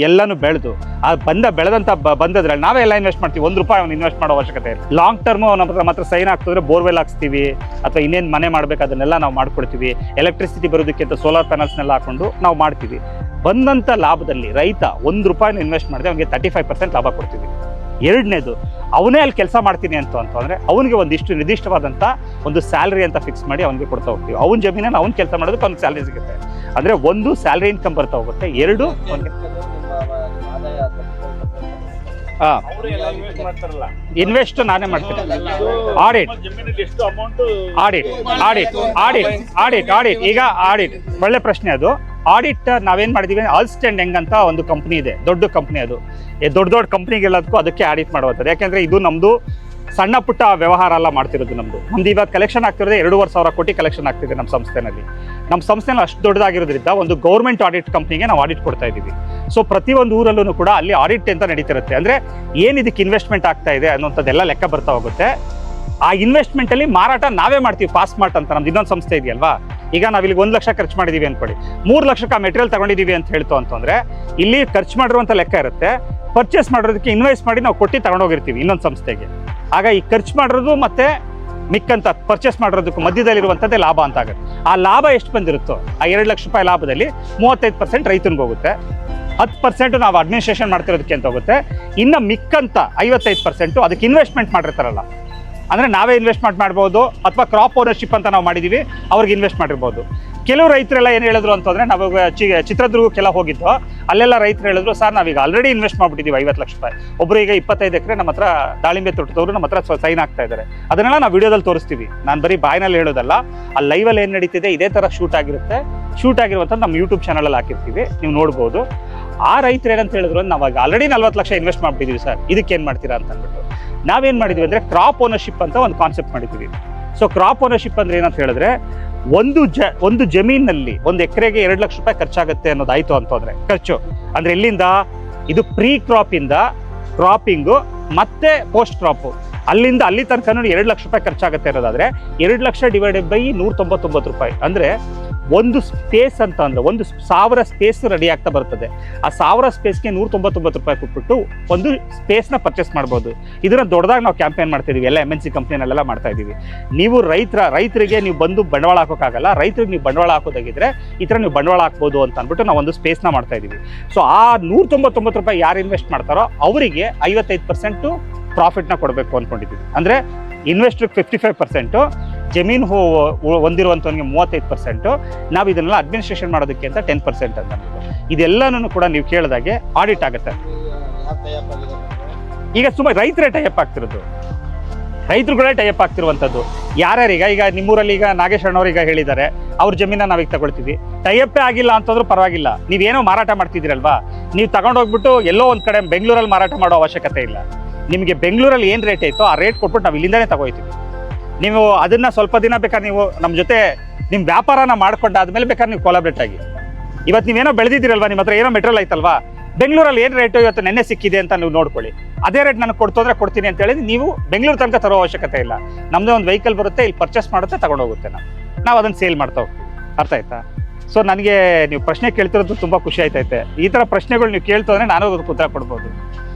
Speaker 1: ಎಲ್ಲಾನು ಬೆಳೆದು ಆ ಬೆಳೆದಂತ ಬಂದದ್ರಲ್ಲಿ ನಾವೇ ಎಲ್ಲ ಇನ್ವೆಸ್ಟ್ ಮಾಡ್ತೀವಿ. 1 ರೂಪಾಯಿ ಅವ್ನು ಇನ್ವೆಸ್ಟ್ ಮಾಡೋ ಅವಶ್ಯಕತೆ ಇಲ್ಲ. ಲಾಂಗ್ ಟರ್ಮ್ ನಮ್ಮ ಹತ್ರ ಸೈನ್ ಆಗ್ತಿದ್ರೆ ಬೋರ್ವೆಲ್ ಹಾಕ್ಸ್ತೀವಿ, ಅಥವಾ ಇನ್ನೇನು ಮನೆ ಮಾಡ್ಬೇಕು ಅದನ್ನೆಲ್ಲ ನಾವು ಮಾಡ್ಕೊಡ್ತೀವಿ. ಎಲೆಕ್ಟ್ರಿಸಿಟಿ ಬರೋದಕ್ಕೆ ಅಂತ ಸೋಲಾರ್ ಪ್ಯಾನಲ್ಸ್ನೆಲ್ಲ ಹಾಕೊಂಡು ನಾವು ಮಾಡ್ತೀವಿ. ಬಂದಂತ ಲಾಭದಲ್ಲಿ ರೈತ 1 ರೂಪಾಯಿನ ಇನ್ವೆಸ್ಟ್ ಮಾಡಿದ್ರೆ ಅವನಿಗೆ 35% ಲಾಭ ಕೊಡ್ತೀವಿ. 2ನೇದು, ಅವನೇ ಅಲ್ಲಿ ಕೆಲಸ ಮಾಡ್ತೀನಿ ಅಂತಂದ್ರೆ ಅವನಿಗೆ ಒಂದಿಷ್ಟು ನಿರ್ದಿಷ್ಟವಾದಂಥ ಒಂದು ಸ್ಯಾಲರಿ ಅಂತ ಫಿಕ್ಸ್ ಮಾಡಿ ಅವನಿಗೆ ಕೊಡ್ತಾ ಹೋಗ್ತೀವಿ. ಅವನ ಜಮೀನನ್ನು ಅವ್ನು ಕೆಲಸ ಮಾಡೋದಕ್ಕೆ ಅವ್ನಿಗೆ ಸ್ಯಾಲರಿ ಸಿಗುತ್ತೆ. ಅಂದ್ರೆ 1 ಸ್ಯಾಲರಿ ಇನ್ಕಮ್ ಬರ್ತಾ ಹೋಗುತ್ತೆ, 2 ಇನ್ವೆಸ್ಟ್ ನಾನೇ ಮಾಡ್ತೀನಿ. ಆಡಿಟ್ ಈಗ ಆಡಿಟ್ ಒಳ್ಳೆ ಪ್ರಶ್ನೆ. ಅದು ಆಡಿಟ್ ನಾವೇನ್ ಮಾಡಿದೀವಿ, ಆಲ್ಸ್ಟೆಂಡ್ ಹೆಂಗ್ ಅಂತ ಒಂದು ಕಂಪ್ನಿ ಇದೆ, ದೊಡ್ಡ ಕಂಪ್ನಿ. ಅದು ದೊಡ್ಡ ಕಂಪ್ನಿಗೆಲ್ಲದಕ್ಕೂ ಅದಕ್ಕೆ ಆಡಿಟ್ ಮಾಡುವಂಥದ್ದು. ಯಾಕೆಂದ್ರೆ ಇದು ನಮ್ದು ಸಣ್ಣ ಪುಟ್ಟ ವ್ಯವಹಾರ ಎಲ್ಲ ಮಾಡ್ತಿರೋದು. ನಮ್ದು ಇವಾಗ ಕಲೆಕ್ಷನ್ ಆಗ್ತಿರೋದೇ 2,500 ಕೋಟಿ ಕಲೆಕ್ಷನ್ ಆಗ್ತಿದೆ ನಮ್ಮ ಸಂಸ್ಥೆನಲ್ಲಿ. ನಮ್ಮ ಸಂಸ್ಥೆನಲ್ಲಿ ಅಷ್ಟು ದೊಡ್ಡದಾಗಿರೋದ್ರಿಂದ ಒಂದು ಗೌರ್ಮೆಂಟ್ ಆಡಿಟ್ ಕಂಪ್ನಿಗೆ ನಾವು ಆಡಿಟ್ ಕೊಡ್ತಾ ಇದ್ದೀವಿ. ಸೊ ಪ್ರತಿಯೊಂದು ಊರಲ್ಲೂ ಕೂಡ ಅಲ್ಲಿ ಆಡಿಟ್ ಅಂತ ನಡೀತಿರುತ್ತೆ. ಅಂದ್ರೆ ಏನ್ ಇದಕ್ಕೆ ಇನ್ವೆಸ್ಟ್ಮೆಂಟ್ ಆಗ್ತಾ ಇದೆ ಅನ್ನೋಂಥದ್ದೆಲ್ಲ ಲೆಕ್ಕ ಬರ್ತಾ ಹೋಗುತ್ತೆ. ಆ ಇನ್ವೆಸ್ಟ್ಮೆಂಟ್ ಅಲ್ಲಿ ಮಾರಾಟ ನಾವೇ ಮಾಡ್ತೀವಿ. ಪಾಸ್ ಮಾರ್ಟ್ ಅಂತ ನಮ್ದು ಇನ್ನೊಂದು ಸಂಸ್ಥೆ ಇದೆಯಲ್ವಾ. ಈಗ ನಾವಿಲ್ಲಿ 1 ಲಕ್ಷ ಖರ್ಚು ಮಾಡಿದೀವಿ ಅನ್ಕೊಳ್ಳಿ, 3 ಲಕ್ಷಕ್ಕೆ ಆ ಮೆಟೀರಿಯಲ್ ತಗೊಂಡಿದೀವಿ ಅಂತ ಹೇಳ್ತು ಅಂತಂದ್ರೆ ಇಲ್ಲಿ ಖರ್ಚು ಮಾಡಿರುವಂತ ಲೆಕ್ಕ ಇರುತ್ತೆ. ಪರ್ಚೇಸ್ ಮಾಡೋದಕ್ಕೆ ಇನ್ವೆಸ್ಟ್ ಮಾಡಿ ನಾವು ಕೊಟ್ಟು ತಗೊಂಡೋಗಿರ್ತೀವಿ ಇನ್ನೊಂದು ಸಂಸ್ಥೆಗೆ. ಆಗ ಈ ಖರ್ಚು ಮಾಡಿರೋದು ಮತ್ತೆ ಮಿಕ್ಕಂತ ಪರ್ಚೇಸ್ ಮಾಡಿರೋದಕ್ಕೂ ಮಧ್ಯದಲ್ಲಿರುವಂಥದ್ದೇ ಲಾಭ ಅಂತ ಆಗುತ್ತೆ. ಆ ಲಾಭ ಎಷ್ಟು ಬಂದಿರುತ್ತೋ ಆ 2 ಲಕ್ಷ ರೂಪಾಯಿ ಲಾಭದಲ್ಲಿ 35% ರೈತನಿಗೆ ಹೋಗುತ್ತೆ, 10% ನಾವು ಅಡ್ಮಿನಿಸ್ಟ್ರೇಷನ್ ಮಾಡ್ತಿರೋದಕ್ಕೆ ಅಂತ ಹೋಗುತ್ತೆ. ಇನ್ನು ಮಿಕ್ಕಂತ 55% ಅದಕ್ಕೆ ಇನ್ವೆಸ್ಟ್ಮೆಂಟ್ ಮಾಡಿರ್ತಾರಲ್ಲ, ಅಂದ್ರೆ ನಾವೇ ಇನ್ವೆಸ್ಟ್ಮೆಂಟ್ ಮಾಡ್ಬೋದು, ಅಥವಾ ಕ್ರಾಪ್ ಓನರ್ಶಿಪ್ ಅಂತ ನಾವು ಮಾಡಿದೀವಿ, ಅವ್ರಿಗೆ ಇನ್ವೆಸ್ಟ್ ಮಾಡಿರ್ಬೋದು. ಕೆಲವು ರೈತರೆಲ್ಲ ಏನು ಹೇಳಿದ್ರು ಅಂತಂದ್ರೆ, ನಾವು ಚಿತ್ರದುರ್ಗಕ್ಕೆಲ್ಲ ಹೋಗಿದ್ದು, ಅಲ್ಲೆಲ್ಲ ರೈತರು ಹೇಳಿದ್ರು, ಸರ್ ನಾವೀಗ ಆಲ್ರೆಡಿ ಇನ್ವೆಸ್ಟ್ ಮಾಡ್ಬಿಟ್ಟಿದ್ದೀವಿ 50 ಲಕ್ಷ ರೂಪಾಯಿ. ಒಬ್ರು ಈಗ 25 ಎಕರೆ ನಮ್ಮ ಹತ್ರ ದಾಳಿಂಬೆ ತೋಟದವರು ನಮ್ಮ ಹತ್ರ ಸೈನ್ ಆಗ್ತಾ ಇದ್ದಾರೆ. ಅದನ್ನೆಲ್ಲ ನಾವು ವಿಡಿಯೋದಲ್ಲಿ ತೋರಿಸ್ತೀವಿ. ನಾನು ಬರೀ ಬಾಯ್ನಲ್ಲಿ ಹೇಳೋದಲ್ಲ, ಆ ಲೈವಲ್ಲಿ ಏನು ನಡೀತಿದೆ ಇದೇ ಥರ ಶೂಟ್ ಆಗಿರುತ್ತೆ. ಶೂಟ್ ಆಗಿರುವಂಥದ್ದು ನಮ್ಮ ಯೂಟ್ಯೂಬ್ ಚಾನಲಲ್ಲಿ ಹಾಕಿರ್ತೀವಿ, ನೀವು ನೋಡ್ಬೋದು. ಆ ರೈತರು ಏನಂತ ಹೇಳಿದ್ರು, ನಾವಾಗ ಆಲ್ರೆಡಿ 40 ಲಕ್ಷ ಇನ್ವೆಸ್ಟ್ ಮಾಡ್ಬಿಟ್ಟಿದ್ದೀವಿ ಸರ್, ಇದಕ್ಕೆ ಏನು ಮಾಡ್ತೀರಾ ಅಂತ ಅಂದ್ಬಿಟ್ಟು ನಾವೇನು ಮಾಡಿದ್ವಿ ಅಂದರೆ ಕ್ರಾಪ್ ಓನರ್ಶಿಪ್ ಅಂತ ಒಂದು ಕಾನ್ಸೆಪ್ಟ್ ಮಾಡಿದ್ವಿ. ಸೊ ಕ್ರಾಪ್ ಓನರ್ಶಿಪ್ ಅಂದ್ರೆ ಏನಂತ ಹೇಳಿದ್ರೆ, ಒಂದು ಜಮೀನಲ್ಲಿ 1 ಎಕರೆಗೆ 2 ಲಕ್ಷ ರೂಪಾಯಿ ಖರ್ಚಾಗುತ್ತೆ ಅನ್ನೋದಾಯ್ತು ಅಂತಂದ್ರೆ, ಖರ್ಚು ಅಂದ್ರೆ ಎಲ್ಲಿಂದ, ಇದು ಪ್ರೀ ಕ್ರಾಪ್ ಇಂದ ಕ್ರಾಪಿಂಗು ಮತ್ತೆ ಪೋಸ್ಟ್ ಕ್ರಾಪ್, ಅಲ್ಲಿಂದ ಅಲ್ಲಿ ತನಕ 2 ಲಕ್ಷ ರೂಪಾಯಿ ಖರ್ಚಾಗುತ್ತೆ ಅನ್ನೋದಾದ್ರೆ 2 ಲಕ್ಷ ಡಿವೈಡೆಡ್ ಬೈ 199 ರೂಪಾಯಿ. ಅಂದ್ರೆ ಒಂದು ಸ್ಪೇಸ್ ಅಂತ ಅಂದ್ರೆ 1,000 ಸ್ಪೇಸ್ ರೆಡಿ ಆಗ್ತಾ ಬರ್ತದೆ. ಆ 1000 ಸ್ಪೇಸ್ಗೆ 199 ರೂಪಾಯಿ ಕೊಟ್ಬಿಟ್ಟು ಒಂದು ಸ್ಪೇಸ್ನ ಪರ್ಚೇಸ್ ಮಾಡ್ಬೋದು. ಇದನ್ನ ದೊಡ್ಡದಾಗಿ ನಾವು ಕ್ಯಾಂಪೇನ್ ಮಾಡ್ತಾ ಇದೀವಿ, ಎಲ್ಲ MNC ಕಂಪ್ನಿನಲ್ಲೆಲ್ಲ ಮಾಡ್ತಾ ಇದೀವಿ. ನೀವು ರೈತರಿಗೆ ನೀವು ಬಂದು ಬಂಡವಾಳ ಹಾಕೋಕ್ಕಾಗಲ್ಲ. ರೈತರಿಗೆ ನೀವು ಬಂಡವಾಳ ಹಾಕೋದಾಗಿದ್ರೆ ಈ ಥರ ನೀವು ಬಂಡವಾಳ ಹಾಕ್ಬೋದು ಅಂತ ಅಂದ್ಬಿಟ್ಟು ನಾವು ಒಂದು ಸ್ಪೇಸ್ನ ಮಾಡ್ತಾ ಇದೀವಿ. ಸೊ ಆ 199 ರೂಪಾಯಿ ಯಾರು ಇನ್ವೆಸ್ಟ್ ಮಾಡ್ತಾರೋ ಅವರಿಗೆ 55% ಪ್ರಾಫಿಟ್ನ ಕೊಡಬೇಕು ಅಂದ್ಕೊಂಡಿದ್ದೀವಿ. ಅಂದರೆ ಇನ್ವೆಸ್ಟ್ರಿಗೆ 55%, ಜಮೀನು ಹೊಂದಿರುವಂಥವನಿಗೆ 35%, ನಾವು ಇದನ್ನೆಲ್ಲ ಅಡ್ಮಿನಿಸ್ಟ್ರೇಷನ್ ಮಾಡೋದಕ್ಕೆ ಅಂತ 10% ಅಂತ. ಇದೆಲ್ಲನೂ ಕೂಡ ನೀವು ಕೇಳಿದಾಗೆ ಆಡಿಟ್ ಆಗುತ್ತೆ. ಈಗ ಸುಮ್ಮನೆ ರೈತರೇ ಟೈಅಪ್ ಆಗ್ತಿರೋದು, ರೈತರುಗಳೇ ಟೈಅಪ್ ಆಗ್ತಿರುವಂಥದ್ದು. ಈಗ ನಿಮ್ಮೂರಲ್ಲಿ ಈಗ ನಾಗೇಶ್ ಅಣ್ಣವ್ರು ಈಗ ಹೇಳಿದ್ದಾರೆ, ಅವ್ರ ಜಮೀನ ನಾವೀಗ ತಗೊಳ್ತೀವಿ. ಟೈಅಪ್ಪೇ ಆಗಿಲ್ಲ ಅಂತಂದ್ರೂ ಪರವಾಗಿಲ್ಲ, ನೀವೇನೋ ಮಾರಾಟ ಮಾಡ್ತಿದ್ದೀರಲ್ವಾ, ನೀವು ತಗೊಂಡೋಗ್ಬಿಟ್ಟು ಎಲ್ಲೋ ಒಂದು ಕಡೆ ಬೆಂಗಳೂರಲ್ಲಿ ಮಾರಾಟ ಮಾಡೋ ಅವಶ್ಯಕತೆ ಇಲ್ಲ. ನಿಮಗೆ ಬೆಂಗಳೂರಲ್ಲಿ ಏನು ರೇಟ್ ಐತೋ ಆ ರೇಟ್ ಕೊಟ್ಬಿಟ್ಟು ನಾವು ಇಲ್ಲಿಂದನೇ ತಗೋಯ್ತೀವಿ. ನೀವು ಅದನ್ನ ಸ್ವಲ್ಪ ದಿನ ಬೇಕಾದ್ರೆ ನೀವು ನಮ್ಮ ಜೊತೆ ನಿಮ್ಮ ವ್ಯಾಪಾರನ ಮಾಡ್ಕೊಂಡಾದ್ಮೇಲೆ ಬೇಕಾದ್ರೆ ನೀವು ಕೊಲಾಬ್ರೇಟ್ ಆಗಿ. ಇವತ್ತು ನೀವೇನೋ ಬೆಳೆದಿದ್ದೀರಲ್ವಾ, ನಿಮ್ಮ ಹತ್ರ ಏನೋ ಮೆಟೀರಿಯಲ್ ಐತಲ್ವಾ, ಬೆಂಗಳೂರಲ್ಲಿ ಏನು ರೇಟು ಇವತ್ತು ನೆನ್ನೆ ಸಿಕ್ಕಿದೆ ಅಂತ ನೀವು ನೋಡ್ಕೊಳ್ಳಿ. ಅದೇ ರೇಟ್ ನನಗೆ ಕೊಡ್ತೋದ್ರೆ ಕೊಡ್ತೀನಿ ಅಂತ ಹೇಳಿ ನೀವು ಬೆಂಗಳೂರು ತನಕ ತರೋ ಅವಶ್ಯಕತೆ ಇಲ್ಲ. ನಮ್ಮದೇ ಒಂದು ವೆಹಿಕಲ್ ಬರುತ್ತೆ, ಇಲ್ಲಿ ಪರ್ಚೇಸ್ ಮಾಡುತ್ತೆ, ತಗೊಂಡೋಗುತ್ತೆ. ನಾವು ಅದನ್ನು ಸೇಲ್ ಮಾಡ್ತಾ ಹೋಗ್ತೀವಿ. ಅರ್ಥ ಆಯ್ತಾ? ಸೊ ನನಗೆ ನೀವು ಪ್ರಶ್ನೆ ಕೇಳ್ತಿರೋದು ತುಂಬ ಖುಷಿ ಆಯ್ತೈತೆ. ಈ ಥರ ಪ್ರಶ್ನೆಗಳು ನೀವು ಕೇಳ್ತಂದ್ರೆ ನಾನು ಅದಕ್ಕೆ ಉತ್ತರ ಕೊಡ್ಬೋದು.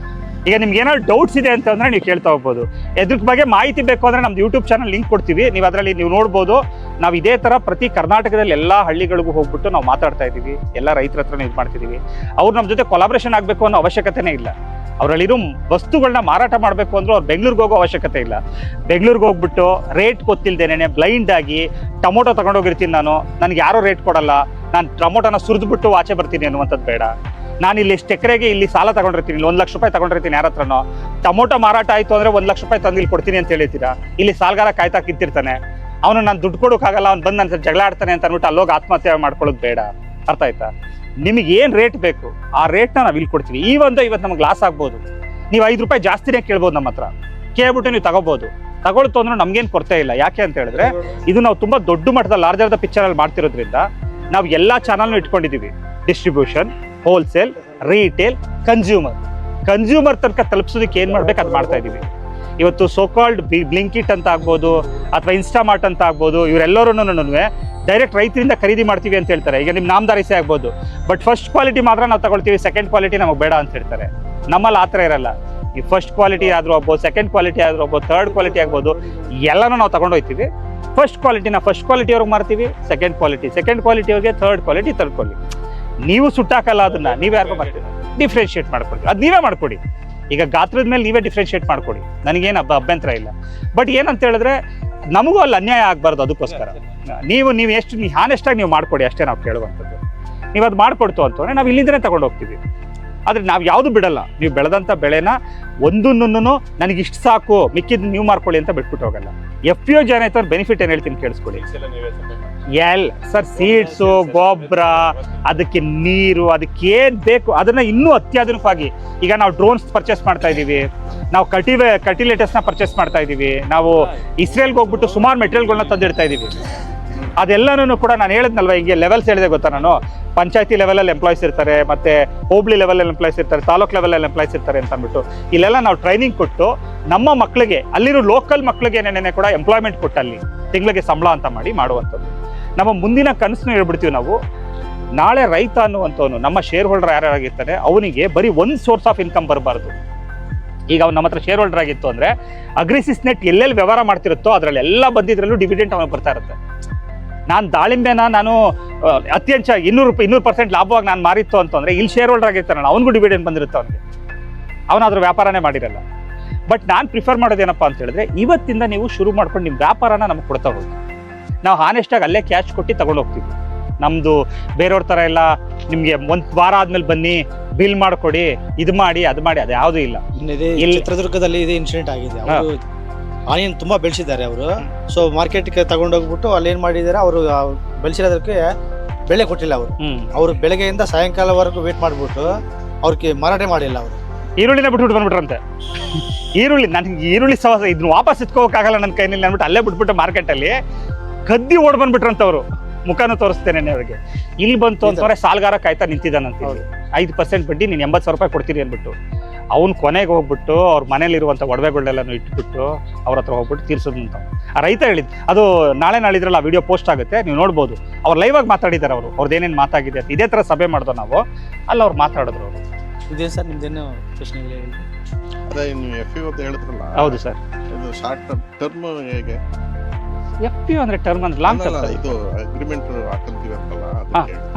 Speaker 1: ಈಗ ನಿಮ್ಗೆ ಏನಾದ್ರು ಡೌಟ್ಸ್ ಇದೆ ಅಂತಂದ್ರೆ ನೀವು ಕೇಳ್ತಾ ಹೋಗ್ಬೋದು. ಇದ್ರ ಬಗ್ಗೆ ಮಾಹಿತಿ ಬೇಕು ಅಂದರೆ ನಮ್ದು ಯೂಟ್ಯೂಬ್ ಚಾನಲ್ ಲಿಂಕ್ ಕೊಡ್ತೀವಿ, ನೀವು ಅದರಲ್ಲಿ ನೀವು ನೋಡ್ಬೋದು. ನಾವು ಇದೇ ಥರ ಪ್ರತಿ ಕರ್ನಾಟಕದಲ್ಲಿ ಎಲ್ಲ ಹಳ್ಳಿಗಳಿಗೂ ಹೋಗ್ಬಿಟ್ಟು ನಾವು ಮಾತಾಡ್ತಾ ಇದ್ದೀವಿ, ಎಲ್ಲ ರೈತರ ಹತ್ರ ಇದು ಮಾಡ್ತಿದ್ದೀವಿ. ಅವ್ರು ನಮ್ಮ ಜೊತೆ ಕೊಲಾಬ್ರೇಷನ್ ಆಗಬೇಕು ಅನ್ನೋ ಅವಶ್ಯಕತೆನೇ ಇಲ್ಲ. ಅವರಲ್ಲಿರೋ ವಸ್ತುಗಳನ್ನ ಮಾರಾಟ ಮಾಡಬೇಕು ಅಂದ್ರೂ ಅವ್ರು ಬೆಂಗಳೂರಿಗೆ ಹೋಗೋ ಅವಶ್ಯಕತೆ ಇಲ್ಲ. ಬೆಂಗಳೂರಿಗೆ ಹೋಗ್ಬಿಟ್ಟು ರೇಟ್ ಗೊತ್ತಿಲ್ಲದೇನೆ ಬ್ಲೈಂಡ್ ಆಗಿ ಟೊಮೊಟೊ ತಗೊಂಡೋಗಿರ್ತೀನಿ ನಾನು, ನನಗೆ ಯಾರೋ ರೇಟ್ ಕೊಡಲ್ಲ, ನಾನು ಟೊಮೊಟೊನ ಸುರಿದ್ಬಿಟ್ಟು ಆಚೆ ಬರ್ತೀನಿ ಅನ್ನುವಂಥದ್ದು ಬೇಡ. ನಾನು ಇಲ್ಲಿ ಎಷ್ಟು ಎಕರೆಗೆ ಇಲ್ಲಿ ಸಾಲ ತಗೊಂಡಿರ್ತೀನಿ, ಇಲ್ಲಿ 1 ಲಕ್ಷ ರೂಪಾಯಿ ತಗೊಂಡಿರ್ತೀನಿ ಯಾರ ಹತ್ರನೋ, ಟೊಮೊಟೊ ಮಾರಾಟ ಆಯಿತು ಅಂದರೆ 1 ಲಕ್ಷ ರೂಪಾಯಿ ತಂದು ಇಲ್ಲಿ ಕೊಡ್ತೀನಿ ಅಂತ ಹೇಳ್ತೀರಾ. ಇಲ್ಲಿ ಸಾಲಗಾರ ಕಾಯ್ತಾ ಕಿತ್ತಿರ್ತಾನೆ, ಅವನು ನಾನು ದುಡ್ಡು ಕೊಡೋಕ್ಕಾಗಲ್ಲ, ಅವ್ನು ಬಂದು ನನ್ನ ಜಗಳ ಆಡ್ತಾನೆ ಅಂತ ಅಂದ್ಬಿಟ್ಟು ಅಲ್ಲೋಗಿ ಆತ್ಮಹತ್ಯೆ ಮಾಡ್ಕೊಳ್ಳೋದು ಬೇಡ. ಅರ್ಥ ಆಯ್ತಾ? ನಿಮಗೆ ಏನು ರೇಟ್ ಬೇಕು ಆ ರೇಟ್ನ ನಾವು ಇಲ್ಲಿ ಕೊಡ್ತೀವಿ. ಇವತ್ತು ನಮಗೆ ಲಾಸ್ ಆಗ್ಬೋದು, ನೀವು 5 ರೂಪಾಯಿ ಜಾಸ್ತಿನೇ ಕೇಳ್ಬೋದು ನಮ್ಮ ಹತ್ರ, ಕೇಳ್ಬಿಟ್ಟು ನೀವು ತಗೋಬೋದು. ತಗೊಳ್ತು ಅಂದ್ರೆ ನಮ್ಗೇನು ಕೊರತೆ ಇಲ್ಲ. ಯಾಕೆ ಅಂತ ಹೇಳಿದ್ರೆ ಇದು ನಾವು ತುಂಬ ದೊಡ್ಡ ಮಟ್ಟದ ಲಾರ್ಜರ್ ದ ಪಿಕ್ಚರಲ್ಲಿ ಮಾಡ್ತಿರೋದ್ರಿಂದ ನಾವು ಎಲ್ಲ ಚಾನಲ್ನು ಇಟ್ಕೊಂಡಿದ್ದೀವಿ. ಡಿಸ್ಟ್ರಿಬ್ಯೂಷನ್, ಹೋಲ್ಸೇಲ್, ರೀಟೇಲ್, ಕನ್ಸ್ಯೂಮರ್ ತನಕ ತಲುಪಿಸೋದಕ್ಕೆ ಏನು ಮಾಡ್ಬೇಕು ಅದು ಮಾಡ್ತಾ ಇದ್ದೀವಿ. ಇವತ್ತು ಸೋಕಾಲ್ಡ್ ಬ್ಲಿಂಕಿಟ್ ಅಂತ ಆಗ್ಬೋದು ಅಥವಾ ಇನ್ಸ್ಟಾಮಾರ್ಟ್ ಅಂತ ಆಗ್ಬೋದು, ಇವರೆಲ್ಲರೂ ಡೈರೆಕ್ಟ್ ರೈತರಿಂದ ಖರೀದಿ ಮಾಡ್ತೀವಿ ಅಂತ ಹೇಳ್ತಾರೆ. ಈಗ ನಿಮ್ಮ ನಾಮದಾರಿಸೆ ಆಗ್ಬೋದು, ಬಟ್ ಫಸ್ಟ್ ಕ್ವಾಲಿಟಿ ಮಾತ್ರ ನಾವು ತಗೊಳ್ತೀವಿ, ಸೆಕೆಂಡ್ ಕ್ವಾಲಿಟಿ ನಮಗೆ ಬೇಡ ಅಂತ ಹೇಳ್ತಾರೆ. ನಮ್ಮಲ್ಲಿ ಆ ಥರ ಇರಲ್ಲ. ಈ ಫಸ್ಟ್ ಕ್ವಾಲಿಟಿ ಆದರೂ ಆಗ್ಬೋದು, ಸೆಕೆಂಡ್ ಕ್ವಾಲಿಟಿ ಆದರೂ ಆಗ್ಬೋದು, ಥರ್ಡ್ ಕ್ವಾಲಿಟಿ ಆಗ್ಬೋದು, ಎಲ್ಲನೂ ನಾವು ತಗೊಂಡೋಗ್ತೀವಿ. ಫಸ್ಟ್ ಕ್ವಾಲಿಟಿಯವ್ರಿಗೆ ಮಾರ್ತೀವಿ, ಸೆಕೆಂಡ್ ಕ್ವಾಲಿಟಿಯವ್ರಿಗೆ ಥರ್ಡ್ ಕ್ವಾಲಿಟಿ. ನೀವು ಸುಟ್ಟಾಕಲ್ಲ ಅದನ್ನ, ನೀವು ಯಾರಿಗೂ ಮಾಡ್ತೀವಿ, ಡಿಫ್ರೆನ್ಶಿಯೇಟ್ ಮಾಡ್ಕೊಡ್ತೀವಿ. ಅದು ನೀವೇ ಮಾಡ್ಕೊಡಿ. ಈಗ ಗಾತ್ರದ ಮೇಲೆ ನೀವೇ ಡಿಫ್ರೆನ್ಶಿಯೇಟ್ ಮಾಡ್ಕೊಡಿ, ನನಗೇನು ಅಭ್ಯಂತರ ಇಲ್ಲ. ಬಟ್ ಏನಂತ ಹೇಳಿದ್ರೆ ನಮಗೂ ಅಲ್ಲಿ ಅನ್ಯಾಯ ಆಗಬಾರ್ದು. ಅದಕ್ಕೋಸ್ಕರ ನೀವು ಎಷ್ಟು ಹಾನೆಸ್ಟಾಗಿ ನೀವು ಮಾಡ್ಕೊಡಿ ಅಷ್ಟೇ ನಾವು ಕೇಳುವಂಥದ್ದು. ನೀವು ಅದು ಮಾಡಿಕೊಡ್ತು ಅಂತಂದರೆ ನಾವು ಇಲ್ಲಿಂದನೇ ತಗೊಂಡು ಹೋಗ್ತೀವಿ. ಆದರೆ ನಾವು ಯಾವುದು ಬಿಡಲ್ಲ. ನೀವು ಬೆಳೆದಂಥ ಬೆಳೆನ ಒಂದನ್ನು ನನಗಿಷ್ಟು ಸಾಕು, ಮಿಕ್ಕಿದ್ದು ನೀವು ಮಾರ್ಕೊಳ್ಳಿ ಅಂತ ಬಿಟ್ಬಿಟ್ಟು ಹೋಗಲ್ಲ. FPO ಏನಾಯ್ತು ಅವ್ರ ಬೆನಿಫಿಟ್ ಏನು ಹೇಳ್ತೀನಿ ಕೇಳಿಸ್ಕೊಳ್ಳಿ. ಸರ್ ಸೀಡ್ಸು, ಗೊಬ್ಬರ, ಅದಕ್ಕೆ ನೀರು, ಅದಕ್ಕೆ ಏನು ಬೇಕು ಅದನ್ನು ಇನ್ನೂ ಅತ್ಯಾಧುನಿಕವಾಗಿ ಈಗ ನಾವು ಡ್ರೋನ್ಸ್ ಪರ್ಚೇಸ್ ಮಾಡ್ತಾ ಇದ್ದೀವಿ, ನಾವು ಕಟಿಲೇಟರ್ಸ್ನ ಪರ್ಚೇಸ್ ಮಾಡ್ತಾ ಇದ್ದೀವಿ, ನಾವು ಇಸ್ರೇಲ್ಗೆ ಹೋಗ್ಬಿಟ್ಟು ಸುಮಾರು ಮೆಟೀರಿಯಲ್ಗಳನ್ನ ತಂದಿಡ್ತಾ ಇದ್ದೀವಿ. ಅದೆಲ್ಲನೂ ಕೂಡ ನಾನು ಹೇಳಿದ್ನಲ್ವ, ಹಿಂಗೆ ಲೆವೆಲ್ಸ್ ಹೇಳಿದೆ ಗೊತ್ತಾ ನಾನು, ಪಂಚಾಯತಿ ಲೆವೆಲಲ್ಲಿ ಎಂಪ್ಲಾಯ್ಸ್ ಇರ್ತಾರೆ, ಮತ್ತು ಹೋಬಳಿ ಲೆವೆಲಲ್ಲಿ ಎಂಪ್ಲಾಯ್ಸ್ ಇರ್ತಾರೆ, ತಾಲೂಕು ಲೆವೆಲಲ್ಲಿ ಎಂಪ್ಲಾಯ್ಸ್ ಇರ್ತಾರೆ ಅಂತ ಅಂದ್ಬಿಟ್ಟು ಇಲ್ಲೆಲ್ಲ ನಾವು ಟ್ರೈನಿಂಗ್ ಕೊಟ್ಟು ನಮ್ಮ ಮಕ್ಕಳಿಗೆ, ಅಲ್ಲಿರೋ ಲೋಕಲ್ ಮಕ್ಕಳಿಗೆ ನೆನೆ ಕೂಡ ಎಂಪ್ಲಾಯ್ಮೆಂಟ್ ಕೊಟ್ಟು ಅಲ್ಲಿ ತಿಂಗಳಿಗೆ ಸಂಬಳ ಅಂತ ಮಾಡುವಂಥದ್ದು. ನಮ್ಮ ಮುಂದಿನ ಕನಸನ್ನು ಹೇಳ್ಬಿಡ್ತೀವಿ ನಾವು. ನಾಳೆ ರೈತ ಅನ್ನುವಂಥವನು, ನಮ್ಮ ಶೇರ್ ಹೋಲ್ಡರ್ ಯಾರ್ಯಾರಾಗಿರ್ತಾನೆ ಅವನಿಗೆ ಬರೀ ಒಂದು ಸೋರ್ಸ್ ಆಫ್ ಇನ್ಕಮ್ ಬರಬಾರ್ದು. ಈಗ ಅವ್ನು ನಮ್ಮ ಹತ್ರ ಶೇರ್ ಹೋಲ್ಡರ್ ಆಗಿತ್ತು ಅಂದರೆ ಅಗ್ರಿಸಿಸ್ನೆಟ್ ಎಲ್ಲೆಲ್ಲಿ ವ್ಯವಹಾರ ಮಾಡ್ತಿರುತ್ತೋ ಅದರಲ್ಲಿ ಎಲ್ಲ ಬಂದಿದ್ರಲ್ಲೂ ಡಿವಿಡೆಂಟ್ ಅವನಿಗೆ ಬರ್ತಾ ಇರುತ್ತೆ. ನಾನು ದಾಳಿಂಬೆನ ನಾನು ಅತಿ ಹೆಚ್ಚಾಗಿ 200% ಲಾಭವಾಗಿ ನಾನು ಮಾರಿತ್ತು ಅಂತಂದರೆ ಇಲ್ಲಿ ಶೇರ್ ಹೋಲ್ಡರ್ ಆಗಿರ್ತಾನೆ, ಅವನಿಗೂ ಡಿವಿಡೆಂಟ್ ಬಂದಿರುತ್ತೆ ಅವನಿಗೆ. ಅವನಾದ್ರೂ ವ್ಯಾಪಾರನೇ ಮಾಡಿರಲ್ಲ. ಬಟ್ ನಾನು ಪ್ರಿಫರ್ ಮಾಡೋದೇನಪ್ಪ ಅಂತ ಹೇಳಿದ್ರೆ, ಇವತ್ತಿಂದ ನೀವು ಶುರು ಮಾಡ್ಕೊಂಡು ನಿಮ್ಮ ವ್ಯಾಪಾರನ ನಮಗೆ ಕೊಡ್ತಾ ಹೋಗಿ, ನಾವು ಹಾನೆಸ್ಟಾಗಿ ಅಲ್ಲೇ ಕ್ಯಾಶ್ ಕೊಟ್ಟು ತಗೊಂಡು ಹೋಗ್ತೀವಿ. ನಮ್ಮದು ಬೇರೆಯವ್ರ ಥರ ಎಲ್ಲ ನಿಮಗೆ 1 ವಾರ ಆದಮೇಲೆ ಬನ್ನಿ ಬಿಲ್ ಮಾಡಿಕೊಡಿ, ಇದು ಮಾಡಿ ಅದು ಮಾಡಿ, ಅದು ಯಾವುದೂ ಇಲ್ಲ.
Speaker 4: ಚಿತ್ರದುರ್ಗದಲ್ಲಿ ಇದೇ ಇನ್ಸಿಡೆಂಟ್ ಆಗಿದೆ. ಅವರು ಆನಿಯನ್ ತುಂಬಾ ಬೆಳೆಸಿದ್ದಾರೆ ಅವರು. ಸೊ ಮಾರ್ಕೆಟ್ಗೆ ತಗೊಂಡೋಗ್ಬಿಟ್ಟು ಅಲ್ಲಿ ಏನು ಮಾಡಿದ್ದಾರೆ, ಅವರು ಬೆಳೆಸಿರೋದಕ್ಕೆ ಬೆಲೆ ಕೊಟ್ಟಿಲ್ಲ. ಅವರು ಬೆಳಗ್ಗೆಯಿಂದ ಸಾಯಂಕಾಲವರೆಗೂ ವೇಟ್ ಮಾಡಿಬಿಟ್ಟು ಅವ್ರಿಗೆ ಮಾರಾಟ ಮಾಡಿಲ್ಲ. ಅವರು
Speaker 1: ಈರುಳ್ಳಿನ ಬಿಟ್ಬಿಟ್ಟು ಬಂದ್ಬಿಟ್ರಂತೆ. ಈರುಳ್ಳಿ ಸವಾಸ ಇದನ್ನ ವಾಪಸ್ ಇಟ್ಕೋಕ್ಕಾಗಲ್ಲ ನನ್ನ ಕೈನಲ್ಲಿ ಅಂದ್ಬಿಟ್ಟು ಅಲ್ಲೇ ಬಿಟ್ಬಿಟ್ಟು ಮಾರ್ಕೆಟಲ್ಲಿ ಕದ್ದಿ ಓಡ್ ಬಂದ್ಬಿಟ್ರಂತ ಅವರು. ಮುಖನೂ ತೋರಿಸ್ತೇನೆ ಅವ್ರಿಗೆ. ಇಲ್ಲಿ ಬಂತು ಅಂತಂದ್ರೆ ಸಾಲಗಾರ ಕಾಯ್ತಾ ನಿಂತಿದ್ದಾನಂತ, 5% ಬಡ್ಡಿ, ನೀನು 80,000 ರೂಪಾಯಿ ಕೊಡ್ತೀರಿ ಅಂದ್ಬಿಟ್ಟು ಅವ್ನು ಕೊನೆಗೆ ಹೋಗ್ಬಿಟ್ಟು ಅವ್ರ ಮನೇಲಿರುವಂಥ ಒಡವೆಗಳನ್ನೆಲ್ಲನೂ ಇಟ್ಬಿಟ್ಟು ಅವ್ರ ಹತ್ರ ಹೋಗ್ಬಿಟ್ಟು ತೀರ್ಸೋದು ಅಂತ ಆ ರೈತ ಹೇಳಿದ್ದು. ಅದು ನಾಳಿದ್ರಲ್ಲಿ ಆ ವಿಡಿಯೋ ಪೋಸ್ಟ್ ಆಗುತ್ತೆ, ನೀವು ನೋಡ್ಬೋದು. ಅವ್ರು ಲೈವ್ ಆಗಿ ಮಾತಾಡಿದ್ದಾರೆ. ಅವ್ರದ್ದು ಏನೇನು ಮಾತಾಗಿದೆ ಅಂತ ಇದೇ ಥರ ಸಭೆ ಮಾಡಿದೋ ನಾವು, ಅಲ್ಲಿ ಅವ್ರು ಮಾತಾಡಿದ್ರು. ಅವರು
Speaker 4: ಇದೇ ಸರ್ ನಿಮ್ದೇನು ಪ್ರಶ್ನೆ ಇಲ್ಲ.
Speaker 3: ಅದೇ ನೀವು FPO ಅಂತ ಹೇಳಿದ್ರಲ್ಲ.
Speaker 1: ಹೌದು ಸರ್.
Speaker 3: ಇದು ಶಾರ್ಟ್ ಟರ್ಮ್ ಹೇಗೆ?
Speaker 1: FPO ಅಂದ್ರೆ ಟರ್ಮ್ ಅಂದ್ರೆ ಲಾಂಗ್ ಟರ್ಮ್.
Speaker 3: ಇದು ಅಗ್ರಿಮೆಂಟ್ ಹಾಕಂತೀವಿ ಅಂತಲ್ಲ,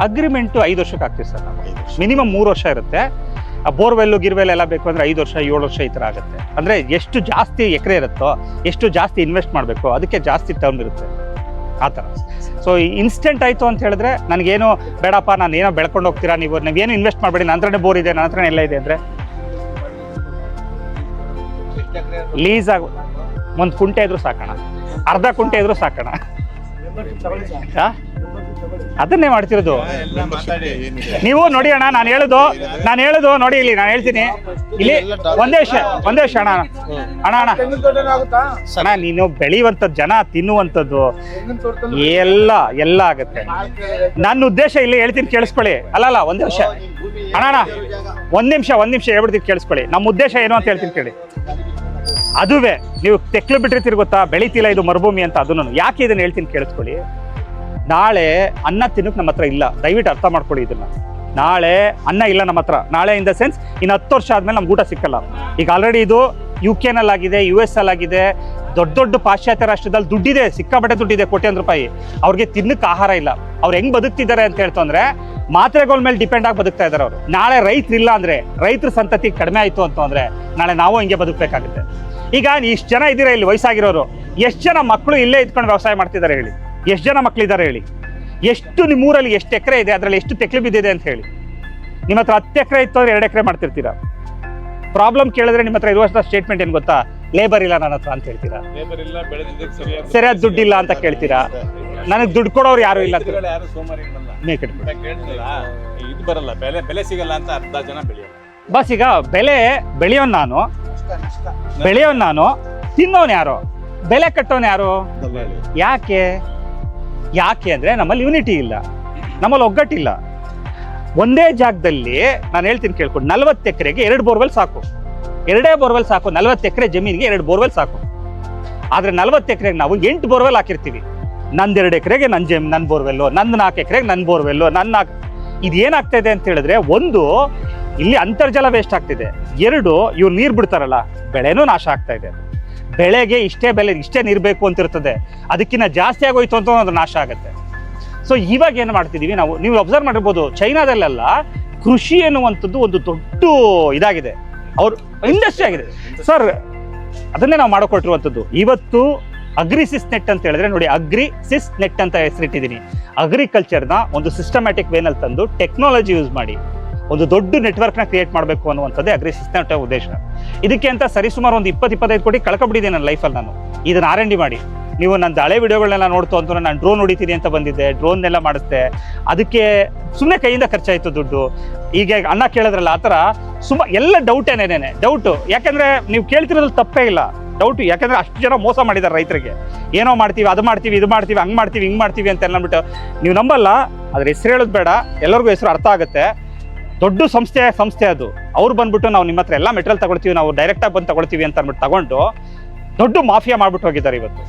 Speaker 1: ಅಗ್ರಿಮೆಂಟ್ 5 ವರ್ಷಕ್ಕೆ ಹಾಕ್ತೀವಿ ಸರ್ ನಾವು. ಮಿನಿಮಮ್ 3 ವರ್ಷ ಇರುತ್ತೆ. ಬೋರ್ವೆಲ್ಲು ಗಿರ್ವೆಲ್ ಎಲ್ಲ ಬೇಕು ಅಂದರೆ 5 ವರ್ಷ 7 ವರ್ಷ ಈ ಥರ ಆಗುತ್ತೆ. ಅಂದರೆ ಎಷ್ಟು ಜಾಸ್ತಿ ಎಕರೆ ಇರುತ್ತೋ, ಎಷ್ಟು ಜಾಸ್ತಿ ಇನ್ವೆಸ್ಟ್ ಮಾಡಬೇಕು, ಅದಕ್ಕೆ ಜಾಸ್ತಿ ಟರ್ಮ್ ಇರುತ್ತೆ ಆ ಥರ. ಸೊ ಇನ್ಸ್ಟೆಂಟ್ ಆಯಿತು ಅಂತ ಹೇಳಿದ್ರೆ ನನಗೇನು ಬೇಡಪ್ಪ, ನಾನು ಏನೋ ಬೆಳ್ಕೊಂಡು ಹೋಗ್ತೀರಾ ನೀವೇನು ಇನ್ವೆಸ್ಟ್ ಮಾಡಬೇಡಿ, ನನ್ನ ಹತ್ರನೇ ಬೋರ್ ಇದೆ, ನನ್ನ ಹತ್ರನೇ ಎಲ್ಲ ಇದೆ ಅಂದರೆ ಲೀಸ್ ಆಗ 1 ಕುಂಟೆ ಇದ್ರೂ ಸಾಕೋಣ, ಅರ್ಧ ಕುಂಟೆ ಇದ್ರೂ ಸಾಕೋಣ. ಅದನ್ನೇ ಮಾಡ್ತಿರೋದು ನೀವು. ನೋಡಿ ಅಣ್ಣ, ನಾನು ಹೇಳೋದು ನೋಡಿ, ಇಲ್ಲಿ ನಾನು ಹೇಳ್ತೀನಿ. ಇಲ್ಲಿ ಒಂದೇ ವಿಷಯ ಅಣ್ಣ, ನೀನು ಬೆಳೆಯುವಂಥದ್ದು, ಜನ ತಿನ್ನುವಂಥದ್ದು ಎಲ್ಲ ಆಗುತ್ತೆ. ನನ್ನ ಉದ್ದೇಶ ಇಲ್ಲಿ ಹೇಳ್ತೀನಿ ಕೇಳಿಸ್ಕೊಳ್ಳಿ. ಅಲ್ಲ ಒಂದೇ ವಿಷಯ ಅಣ್ಣ, ಒಂದ್ ನಿಮಿಷ ಹೇಳ್ಬಿಡ್ತೀನಿ ಕೇಳಿಸ್ಕೊಳ್ಳಿ. ನಮ್ಮ ಉದ್ದೇಶ ಏನು ಅಂತ ಹೇಳ್ತೀನಿ ಕೇಳಿ. ಅದುವೇ ನೀವು ತೆಕ್ಲು ಬಿಟ್ಟಿರ್ತೀರಿ ಗೊತ್ತಾ, ಬೆಳೀತಿಲ್ಲ ಇದು ಮರುಭೂಮಿ ಅಂತ. ಅದನ್ನು ಯಾಕೆ ಇದನ್ನು ಹೇಳ್ತೀನಿ ಕೇಳಿಸ್ಕೊಳ್ಳಿ. ನಾಳೆ ಅನ್ನ ತಿನ್ನೋಕೆ ನಮ್ಮ ಹತ್ರ ಇಲ್ಲ, ದಯವಿಟ್ಟು ಅರ್ಥ ಮಾಡ್ಕೊಳ್ಳಿ ಇದನ್ನ. ನಾಳೆ ಅನ್ನ ಇಲ್ಲ ನಮ್ಮ ಹತ್ರ, ನಾಳೆ ಇನ್ ದ ಸೆನ್ಸ್ ಇನ್ನು 10 ವರ್ಷ ಆದಮೇಲೆ ನಮ್ಗೆ ಊಟ ಸಿಕ್ಕಲ್ಲ. ಈಗ ಆಲ್ರೆಡಿ ಇದು UK ನಲ್ಲಾಗಿದೆ, US ಅಲ್ಲಾಗಿದೆ, ದೊಡ್ಡ ದೊಡ್ಡ ಪಾಶ್ಚಾತ್ಯ ರಾಷ್ಟ್ರದಲ್ಲಿ ದುಡ್ಡಿದೆ, ಸಿಕ್ಕಾಪಟ್ಟೆ ದುಡ್ಡಿದೆ, ಕೋಟ್ಯಾಂತರ ರೂಪಾಯಿ. ಅವ್ರಿಗೆ ತಿನ್ನಕ್ಕೆ ಆಹಾರ ಇಲ್ಲ. ಅವ್ರು ಹೆಂಗ್ ಬದುಕ್ತಿದ್ದಾರೆ ಅಂತ ಹೇಳ್ತಂದ್ರೆ ಮಾತ್ರೆಗಳ ಮೇಲೆ ಡಿಪೆಂಡ್ ಆಗಿ ಬದುಕ್ತಾ ಇದ್ದಾರೆ ಅವರು. ನಾಳೆ ರೈತರಿಲ್ಲ ಅಂದ್ರೆ, ರೈತರ ಸಂತತಿ ಕಡಿಮೆ ಆಯಿತು ಅಂತಂದ್ರೆ ನಾಳೆ ನಾವು ಹಿಂಗೆ ಬದುಕಬೇಕಾಗುತ್ತೆ. ಈಗ ಇಷ್ಟು ಜನ ಇದ್ದೀರಾ ಇಲ್ಲಿ ವಯಸ್ಸಾಗಿರೋರು, ಎಷ್ಟು ಜನ ಮಕ್ಕಳು ಇಲ್ಲೇ ಇದ್ಕೊಂಡು ವ್ಯವಸಾಯ ಮಾಡ್ತಿದ್ದಾರೆ ಹೇಳಿ? ಎಷ್ಟು ಜನ ಮಕ್ಕಳಿದ್ದಾರೆ ಹೇಳಿ? ಎಷ್ಟು ನಿಮ್ಮೂರಲ್ಲಿ ಎಷ್ಟು ಎಕರೆ ಇದೆ, ಅದರಲ್ಲಿ ಎಷ್ಟು ತೆಕ್ಲು ಬಿದ್ದಿದೆ ಅಂತ ಹೇಳಿ? ನಿಮ್ಮ ಹತ್ರ 10 ಎಕರೆ ಇತ್ತು ಅಂದ್ರೆ 2 ಎಕರೆ ಮಾಡ್ತಿರ್ತೀರಾ. ಪ್ರಾಬ್ಲಮ್ ಕೇಳಿದ್ರೆ ನಿಮ್ಮ ಹತ್ರ ಇರುವಷ್ಟು ಸ್ಟೇಟ್ಮೆಂಟ್ ಏನು ಗೊತ್ತಾ? ಲೇಬರ್ ಇಲ್ಲ ನನ್ನ ಹತ್ರ ಅಂತ ಹೇಳ್ತೀರಾ, ಸರಿಯಾದ ದುಡ್ಡಿಲ್ಲ ಅಂತ ಕೇಳ್ತೀರಾ, ನನಗೆ ದುಡ್ಡು ಕೊಡೋರು ಯಾರು ಇಲ್ಲ ಅಂತ.
Speaker 5: ಇದು ಬರಲ್ಲ, ಬೆಲೆ ಸಿಗಲ್ಲ ಅಂತ ಅರ್ಧ ಜನ ಬೆಳೆಯಲ್ಲ.
Speaker 1: ಬಸ್ ಈಗ ಬೆಳೆಯೋನ್ ನಾನು, ತಿನ್ನೋನ್ ಯಾರು? ಬೆಲೆ ಕಟ್ಟೋನ್ ಯಾರು? ಯಾಕೆ ಅಂದ್ರೆ ನಮ್ಮಲ್ಲಿ ಯೂನಿಟಿ ಇಲ್ಲ, ನಮ್ಮಲ್ಲಿ ಒಗ್ಗಟ್ಟಿಲ್ಲ. ಒಂದೇ ಜಾಗದಲ್ಲಿ ನಾನು ಹೇಳ್ತೀನಿ ಕೇಳ್ಕೊಂಡು, 40 ಎಕರೆಗೆ 2 ಬೋರ್ವೆಲ್ ಸಾಕು, 2 ಬೋರ್ವೆಲ್ ಸಾಕು. 40 ಎಕರೆ ಜಮೀನಿಗೆ 2 ಬೋರ್ವೆಲ್ ಸಾಕು. ಆದ್ರೆ 40 ಎಕರೆಗೆ ನಾವು 8 ಬೋರ್ವೆಲ್ ಹಾಕಿರ್ತೀವಿ. ನಂದು 2 ಎಕರೆಗೆ ನನ್ನ ಬೋರ್ವೆಲ್ಲು, ನಂದು 4 ಎಕರೆಗೆ ನನ್ನ ಬೋರ್ವೆಲ್ಲು, ಇದು ಏನಾಗ್ತಾ ಇದೆ ಅಂತ ಹೇಳಿದ್ರೆ, ಒಂದು ಇಲ್ಲಿ ಅಂತರ್ಜಲ ವೇಸ್ಟ್ ಆಗ್ತಿದೆ, 2 ಇವ್ರು ನೀರು ಬಿಡ್ತಾರಲ್ಲ, ಬೆಳೆನೂ ನಾಶ ಆಗ್ತಾ ಇದೆ. ಬೆಳೆಗೆ ಇಷ್ಟೇ ಬೆಲೆ, ಇಷ್ಟೇ ನೀರು ಬೇಕು ಅಂತ ಇರ್ತದೆ, ಅದಕ್ಕಿಂತ ಜಾಸ್ತಿ ಆಗೋಯ್ತು ಅಂತ ಅದು ನಾಶ ಆಗುತ್ತೆ. ಸೊ ಇವಾಗ ಏನು ಮಾಡ್ತಿದ್ದೀವಿ ನಾವು, ನೀವು ಅಬ್ಸರ್ವ್ ಮಾಡಿರ್ಬೋದು, ಚೈನಾದಲ್ಲೆಲ್ಲ ಕೃಷಿ ಎನ್ನುವಂಥದ್ದು ಒಂದು ದೊಡ್ಡ ಇದಾಗಿದೆ, ಅವ್ರ ಇಂಡಸ್ಟ್ರಿ ಆಗಿದೆ ಸರ್. ಅದನ್ನೇ ನಾವು ಮಾಡಿಕೊಟ್ಟಿರುವಂಥದ್ದು. ಇವತ್ತು ಅಗ್ರಿಸಿಸ್ ನೆಟ್ ಅಂತ ಹೇಳಿದ್ರೆ ನೋಡಿ, ಅಗ್ರಿಸಿಸ್ ನೆಟ್ ಅಂತ ಹೆಸರಿಟ್ಟಿದ್ದೀನಿ. ಅಗ್ರಿಕಲ್ಚರ್ನ ಒಂದು ಸಿಸ್ಟಮ್ಯಾಟಿಕ್ ವೇನಲ್ಲಿ ತಂದು ಟೆಕ್ನಾಲಜಿ ಯೂಸ್ ಮಾಡಿ ಒಂದು ದೊಡ್ಡ ನೆಟ್ವರ್ಕ್ನ ಕ್ರಿಯೇಟ್ ಮಾಡಬೇಕು ಅನ್ನುವಂಥದ್ದೇ ಅಗ್ರಿಸಿಸ್ ನೆಟ್ ಉದ್ದೇಶ. ಇದಕ್ಕೆ ಅಂತ ಸರಿಸುಮಾರು ಒಂದು 20-25 ಕೋಟಿ ಕಳ್ಕೊಬಿಟ್ಟಿದೆ ನನ್ನ ಲೈಫಲ್ಲಿ. ನಾನು ಇದನ್ನ R&D ಮಾಡಿ, ನೀವು ನನ್ನ ಹಳೆ ವಿಡಿಯೋಗಳನ್ನೆಲ್ಲ ನೋಡ್ತು ಅಂತಂದ್ರೆ ನಾನು ಡ್ರೋನ್ ಹೊಡಿತೀನಿ ಅಂತ ಬಂದಿದ್ದೆ, ಡ್ರೋನ್ನೆಲ್ಲ ಮಾಡಿಸ್ದೆ. ಅದಕ್ಕೆ ಸುಮ್ಮನೆ ಕೈಯಿಂದ ಖರ್ಚಾಯಿತು ದುಡ್ಡು. ಈಗ ಅನ್ನ ಕೇಳಿದ್ರಲ್ಲ, ಆ ಥರ ಎಲ್ಲ ಡೌಟು. ಯಾಕೆಂದರೆ ನೀವು ಕೇಳ್ತಿರೋದ್ರಲ್ಲಿ ತಪ್ಪೇ ಇಲ್ಲ, ಡೌಟು. ಯಾಕೆಂದರೆ ಅಷ್ಟು ಜನ ಮೋಸ ಮಾಡಿದ್ದಾರೆ ರೈತರಿಗೆ. ಏನೋ ಮಾಡ್ತೀವಿ, ಅದು ಮಾಡ್ತೀವಿ, ಇದು ಮಾಡ್ತೀವಿ, ಹಂಗೆ ಮಾಡ್ತೀವಿ, ಹಿಂಗೆ ಮಾಡ್ತೀವಿ ಅಂತ ಅಂದ್ಬಿಟ್ಟು ನೀವು ನಂಬಲ್ಲ. ಅದ್ರ ಹೆಸರು ಹೇಳೋದು ಬೇಡ, ಎಲ್ಲರಿಗೂ ಹೆಸರು ಅರ್ಥ ಆಗುತ್ತೆ. ದೊಡ್ಡ ಸಂಸ್ಥೆ ಅದು. ಅವ್ರು ಬಂದ್ಬಿಟ್ಟು ನಾವು ನಿಮ್ಮ ಹತ್ರ ಎಲ್ಲ ಮೆಟೀರಿಯಲ್ ತಗೊಳ್ತೀವಿ, ನಾವು ಡೈರೆಕ್ಟಾಗಿ ಬಂದು ತಗೊಳ್ತೀವಿ ಅಂತ ಅಂದ್ಬಿಟ್ಟು ತಗೊಂಡು ದೊಡ್ಡ ಮಾಫಿಯಾ ಮಾಡ್ಬಿಟ್ಟು ಹೋಗಿದ್ದಾರೆ ಇವತ್ತು.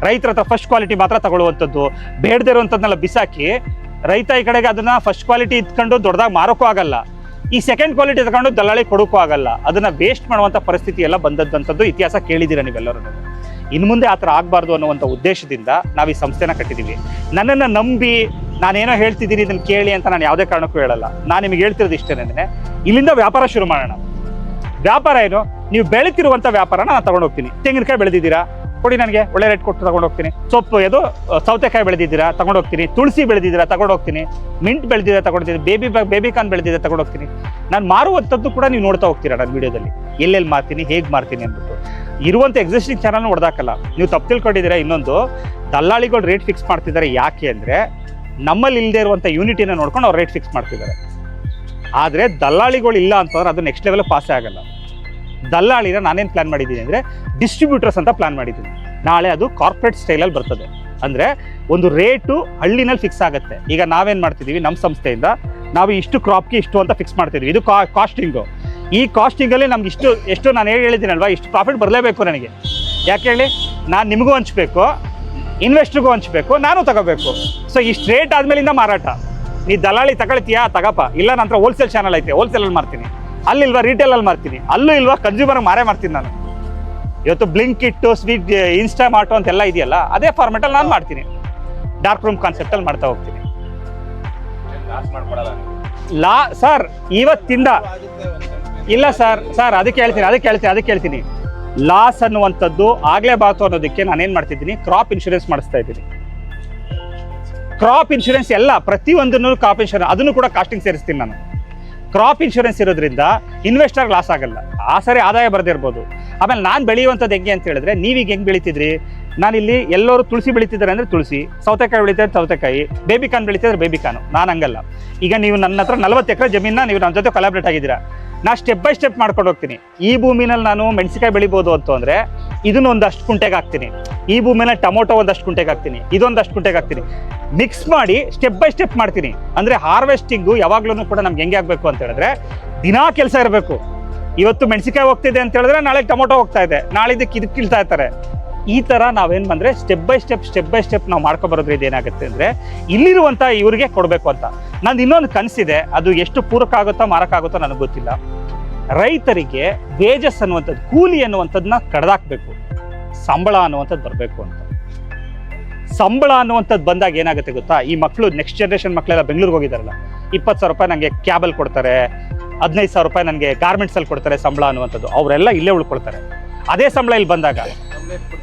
Speaker 1: ರೈತರ ಹತ್ರ ಫಸ್ಟ್ ಕ್ವಾಲಿಟಿ ಮಾತ್ರ ತಗೊಳ್ಳುವಂಥದ್ದು, ಬೇಡದೇ ಇರುವಂಥದ್ದನ್ನೆಲ್ಲ ಬಿಸಾಕಿ ರೈತ ಈ ಕಡೆಗೆ ಅದನ್ನ ಫಸ್ಟ್ ಕ್ವಾಲಿಟಿ ಇಟ್ಕೊಂಡು ದೊಡ್ಡದಾಗಿ ಮಾರೋಕ್ಕೂ ಆಗಲ್ಲ, ಈ ಸೆಕೆಂಡ್ ಕ್ವಾಲಿಟಿ ತಗೊಂಡು ದಲ್ಲಾಳಿ ಕೊಡೋಕ್ಕೂ ಆಗಲ್ಲ. ಅದನ್ನ ವೇಸ್ಟ್ ಮಾಡುವಂಥ ಪರಿಸ್ಥಿತಿ ಎಲ್ಲ ಬಂದದ್ದಂಥದ್ದು ಇತಿಹಾಸ ಕೇಳಿದ್ದೀರಾ ನೀವೆಲ್ಲರೂ. ಇನ್ನು ಮುಂದೆ ಆ ಥರ ಆಗಬಾರ್ದು ಅನ್ನುವಂಥ ಉದ್ದೇಶದಿಂದ ನಾವು ಈ ಸಂಸ್ಥೆನ ಕಟ್ಟಿದ್ದೀವಿ. ನನ್ನನ್ನು ನಂಬಿ ನಾನೇನೋ ಹೇಳ್ತಿದ್ದೀನಿ ಇದನ್ನು ಕೇಳಿ ಅಂತ ನಾನು ಯಾವುದೇ ಕಾರಣಕ್ಕೂ ಹೇಳಲ್ಲ. ನಾನು ನಿಮಗೆ ಹೇಳ್ತಿರೋದು ಇಷ್ಟೇನೆ, ಇಲ್ಲಿಂದ ವ್ಯಾಪಾರ ಶುರು ಮಾಡೋಣ. ವ್ಯಾಪಾರ ಏನು? ನೀವು ಬೆಳೀತಿರುವಂಥ ವ್ಯಾಪಾರನ ನಾನು ತಗೊಂಡೋಗ್ತೀನಿ. ತೆಂಗಿನಕಾಯಿ ಬೆಳೆದಿದ್ದೀರಾ, ಕೊಡಿ ನನಗೆ, ಒಳ್ಳೆ ರೇಟ್ ಕೊಟ್ಟು ತಗೊಂಡೋಗ್ತೀನಿ. ಸೊಪ್ಪು ಸೌತೆಕಾಯಿ ಬೆಳೆದಿದ್ದೀರಾ, ತಗೊಂಡೋಗ್ತೀನಿ. ತುಳಸಿ ಬೆಳೆದಿದ್ದೀರಾ, ತಗೊಂಡೋಗ್ತೀನಿ. ಮಿಂಟ್ ಬೆಳೆದಿದ್ದೀರಾ, ತಗೊಂಡೋಗ್ತೀನಿ. ಬೇಬಿಕಾನ್ ಬೆಳೆದಿದ್ದೀರಾ, ತಗೊಂಡೋಗ್ತೀನಿ. ನಾನು ಮಾರುವಂಥದ್ದು ಕೂಡ ನೀವು ನೋಡ್ತಾ ಹೋಗ್ತೀರಾ ನನ್ನ ವಿಡಿಯೋದಲ್ಲಿ, ಎಲ್ಲೆಲ್ಲಿ ಮಾರ್ತೀನಿ, ಹೇಗೆ ಮಾರ್ತೀನಿ ಅಂದ್ಬಿಟ್ಟು. ಇರುವಂಥ ಎಕ್ಸಿಸ್ಟಿಂಗ್ ಚಾನಲ್ನ ಹೊಡೆದಾಕಲ್ಲ. ನೀವು ತಪ್ಪು ತಿಳ್ಕೊಂಡಿದ್ದೀರಾ. ಇನ್ನೊಂದು, ದಲ್ಲಾಳಿಗಳು ರೇಟ್ ಫಿಕ್ಸ್ ಮಾಡ್ತಿದ್ದಾರೆ. ಯಾಕೆ ಅಂದರೆ ನಮ್ಮಲ್ಲಿ ಇಲ್ಲದೆ ಇರುವಂಥ ಯೂನಿಟಿನ ನೋಡ್ಕೊಂಡು ಅವ್ರು ರೇಟ್ ಫಿಕ್ಸ್ ಮಾಡ್ತಿದ್ದಾರೆ. ಆದರೆ ದಲ್ಲಾಳಿಗಳು ಇಲ್ಲ ಅಂತಂದ್ರೆ ಅದು ನೆಕ್ಸ್ಟ್ ಲೆವೆಲ್ ಪಾಸೇ ಆಗಲ್ಲ. ದಲ್ಲಾಳಿನ ನಾನೇನು ಪ್ಲಾನ್ ಮಾಡಿದ್ದೀನಿ ಅಂದರೆ ಡಿಸ್ಟ್ರಿಬ್ಯೂಟರ್ಸ್ ಅಂತ ಪ್ಲಾನ್ ಮಾಡಿದ್ದೀನಿ. ನಾಳೆ ಅದು ಕಾರ್ಪೊರೇಟ್ ಸ್ಟೈಲಲ್ಲಿ ಬರ್ತದೆ. ಅಂದರೆ ಒಂದು ರೇಟು ಹಳ್ಳಿನಲ್ಲಿ ಫಿಕ್ಸ್ ಆಗುತ್ತೆ. ಈಗ ನಾವೇನು ಮಾಡ್ತಿದ್ದೀವಿ, ನಮ್ಮ ಸಂಸ್ಥೆಯಿಂದ ನಾವು ಇಷ್ಟು ಕ್ರಾಪ್ಗೆ ಇಷ್ಟು ಅಂತ ಫಿಕ್ಸ್ ಮಾಡ್ತಿದ್ವಿ. ಇದು ಕಾಸ್ಟಿಂಗು. ಈ ಕಾಸ್ಟಿಂಗಲ್ಲಿ ನಮ್ಗೆ ಎಷ್ಟು ನಾನು ಹೇಳಿದ್ದೀನಲ್ವಾ, ಇಷ್ಟು ಪ್ರಾಫಿಟ್ ಬರಲೇಬೇಕು ನನಗೆ. ಯಾಕೆ ಹೇಳಿ, ನಾನು ನಿಮಗೂ ಹಂಚಬೇಕು, ಇನ್ವೆಸ್ಟ್ರಿಗೂ ಹಂಚಬೇಕು, ನಾನು ತಗೋಬೇಕು. ಸೊ ಇಷ್ಟು ರೇಟ್ ಆದಮೇಲಿಂದ ಮಾರಾಟ. ನೀ ದಲ್ಲಾಳಿ ತಗೊಳ್ತೀಯಾ, ತಗಪ್ಪ. ಇಲ್ಲ ನಂತರ ಹೋಲ್ಸೇಲ್ ಚಾನಲ್ ಐತೆ, ಹೋಲ್ಸೇಲಲ್ಲಿ ಮಾರ್ತೀನಿ. ಅಲ್ಲಿಲ್ವಾ ರಿಟೇಲಲ್ಲಿ ಮಾರ್ತೀನಿ. ಅಲ್ಲೂ ಇಲ್ವಾ ಕನ್ಸ್ಯೂಮರ್ಗೆ ಮಾರ್ತೀನಿ ನಾನು. ಇವತ್ತು ಬ್ಲಿಂಕಿಟ್ಟು, ಸ್ವೀಟ್, ಇನ್ಸ್ಟಾಮಾರ್ಟು ಅಂತೆಲ್ಲ ಇದೆಯಲ್ಲ, ಅದೇ ಫಾರ್ಮೆಟಲ್ಲಿ ನಾನು ಮಾಡ್ತೀನಿ. ಡಾರ್ಕ್ ರೂಮ್ ಕಾನ್ಸೆಪ್ಟಲ್ಲಿ ಮಾಡ್ತಾ ಹೋಗ್ತೀನಿ. ಸರ್ ಇವತ್ತಿಂದ ಇಲ್ಲ ಸರ್ ಅದಕ್ಕೆ ಹೇಳ್ತೀನಿ. ಲಾಸ್ ಅನ್ನುವಂಥದ್ದು ಆಗಲೇಬಾರ್ದು ಅನ್ನೋದಕ್ಕೆ ನಾನೇನು ಮಾಡ್ತಿದ್ದೀನಿ, ಕ್ರಾಪ್ ಇನ್ಶೂರೆನ್ಸ್ ಮಾಡಿಸ್ತಾ ಇದ್ದೀನಿ. ಕ್ರಾಪ್ ಇನ್ಶೂರೆನ್ಸ್ ಎಲ್ಲ ಪ್ರತಿಯೊಂದನ್ನು ಕ್ರಾಪ್ ಇನ್ಶೂರೆನ್ಸ್, ಅದನ್ನು ಕೂಡ ಕಾಸ್ಟಿಂಗ್ ಸೇರಿಸ್ತೀನಿ ನಾನು. ಕ್ರಾಪ್ ಇನ್ಶೂರೆನ್ಸ್ ಇರೋದ್ರಿಂದ ಇನ್ವೆಸ್ಟರ್ಗೆ ಲಾಸ್ ಆಗಲ್ಲ, ಸರಿ ಆದಾಯ ಬರದೇ ಇರ್ಬೋದು. ಆಮೇಲೆ ನಾನು ಬೆಳೆಯುವಂಥದ್ದು ಹೆಂಗೆ ಅಂತ ಹೇಳಿದ್ರೆ, ನೀವೀಗ ಹೆಂಗೆ ಬೆಳೀತಿದ್ರಿ, ನಾನಿಲ್ಲಿ ಎಲ್ಲರೂ ತುಳಸಿ ಬೆಳೀತಿದ್ದಾರೆ ಅಂದರೆ ತುಳಸಿ, ಸೌತೆಕಾಯಿ ಬೆಳೀತಿದ್ರೆ ಸೌತೆಕಾಯಿ, ಬೇಬಿಕಾನ್ ಬೆಳೀತಿದ್ರೆ ಬೇಬಿಕಾನು. ನಾನು ಹಂಗಲ್ಲ. ಈಗ ನೀವು ನನ್ನ ಹತ್ರ 40 ಎಕರೆ ಜಮೀನ ನೀವು ನನ್ನ ಜೊತೆ ಕೊಲಾಬ್ರೇಟ್ ಆಗಿದ್ದೀರಾ. ನಾನು ಸ್ಟೆಪ್ ಬೈ ಸ್ಟೆಪ್ ಮಾಡ್ಕೊಂಡು ಹೋಗ್ತೀನಿ. ಈ ಭೂಮಿನಲ್ಲಿ ನಾನು ಮೆಣಸಿಕಾಯಿ ಬೆಳಿಬೋದು ಅಂತಂದರೆ ಇದನ್ನು ಒಂದಷ್ಟು ಕುಂಟೆಗೆ ಹಾಕ್ತೀನಿ, ಈ ಭೂಮಿನಲ್ಲಿ ಟೊಮೊಟೊ ಒಂದಷ್ಟು ಕುಂಟೆಗೆ ಹಾಕ್ತೀನಿ, ಇದೊಂದಷ್ಟು ಕುಂಟೆಗೆ ಹಾಕ್ತೀನಿ. ಮಿಕ್ಸ್ ಮಾಡಿ ಸ್ಟೆಪ್ ಬೈ ಸ್ಟೆಪ್ ಮಾಡ್ತೀನಿ. ಅಂದರೆ ಹಾರ್ವೆಸ್ಟಿಂಗು ಯಾವಾಗಲೂ ಕೂಡ ನಮ್ಗೆ ಹೆಂಗೆ ಆಗಬೇಕು ಅಂತ ಹೇಳಿದ್ರೆ, ದಿನಾ ಕೆಲಸ ಇರಬೇಕು. ಇವತ್ತು ಮೆಣಸಿಕಾಯಿ ಹೋಗ್ತಿದೆ ಅಂತ ಹೇಳಿದ್ರೆ ನಾಳೆ ಟೊಮೊಟೊ ಹೋಗ್ತಾ ಇದೆ, ನಾಳೆ ಇದಕ್ಕೆ ಇಳ್ತಾ ಇರ್ತಾರೆ. ಈ ತರ ನಾವೇನ್ ಬಂದ್ರೆ ಸ್ಟೆಪ್ ಬೈ ಸ್ಟೆಪ್ ನಾವು ಮಾಡ್ಕೊಬರೋದ್ರಿಂದ ಏನಾಗುತ್ತೆ ಅಂದ್ರೆ ಇಲ್ಲಿರುವಂತ ಇವ್ರಿಗೆ ಕೊಡ್ಬೇಕು ಅಂತ. ನಂದು ಇನ್ನೊಂದು ಕನಸಿದೆ, ಅದು ಎಷ್ಟು ಪೂರಕ ಆಗುತ್ತೋ ಮಾರಕ್ಕಾಗುತ್ತೋ ನನಗೆ ಗೊತ್ತಿಲ್ಲ. ರೈತರಿಗೆ ವೇಜಸ್ ಅನ್ನುವಂಥದ್ದು, ಕೂಲಿ ಅನ್ನುವಂಥದ್ದನ್ನ ಕಡ್ದಾಕ್ಬೇಕು, ಸಂಬಳ ಅನ್ನುವಂಥದ್ದು ಬರಬೇಕು ಅಂತ. ಸಂಬಳ ಅನ್ನುವಂಥದ್ದು ಬಂದಾಗ ಏನಾಗುತ್ತೆ ಗೊತ್ತಾ, ಈ ಮಕ್ಕಳು ನೆಕ್ಸ್ಟ್ ಜನರೇಷನ್ ಮಕ್ಕಳೆಲ್ಲ ಬೆಂಗಳೂರಿಗೆ ಹೋಗಿದಾರಲ್ಲ, 20,000 ರೂಪಾಯಿ ನನಗೆ ಕ್ಯಾಬಲ್ಲಿ ಕೊಡ್ತಾರೆ, 15,000 ರೂಪಾಯಿ ನನಗೆ ಗಾರ್ಮೆಂಟ್ಸಲ್ಲಿ ಕೊಡ್ತಾರೆ ಸಂಬಳ ಅನ್ನುವಂಥದ್ದು, ಅವರೆಲ್ಲ ಇಲ್ಲೇ ಉಳ್ಕೊಳ್ತಾರೆ. ಅದೇ ಸಂಬಳ ಇಲ್ಲಿ ಬಂದಾಗ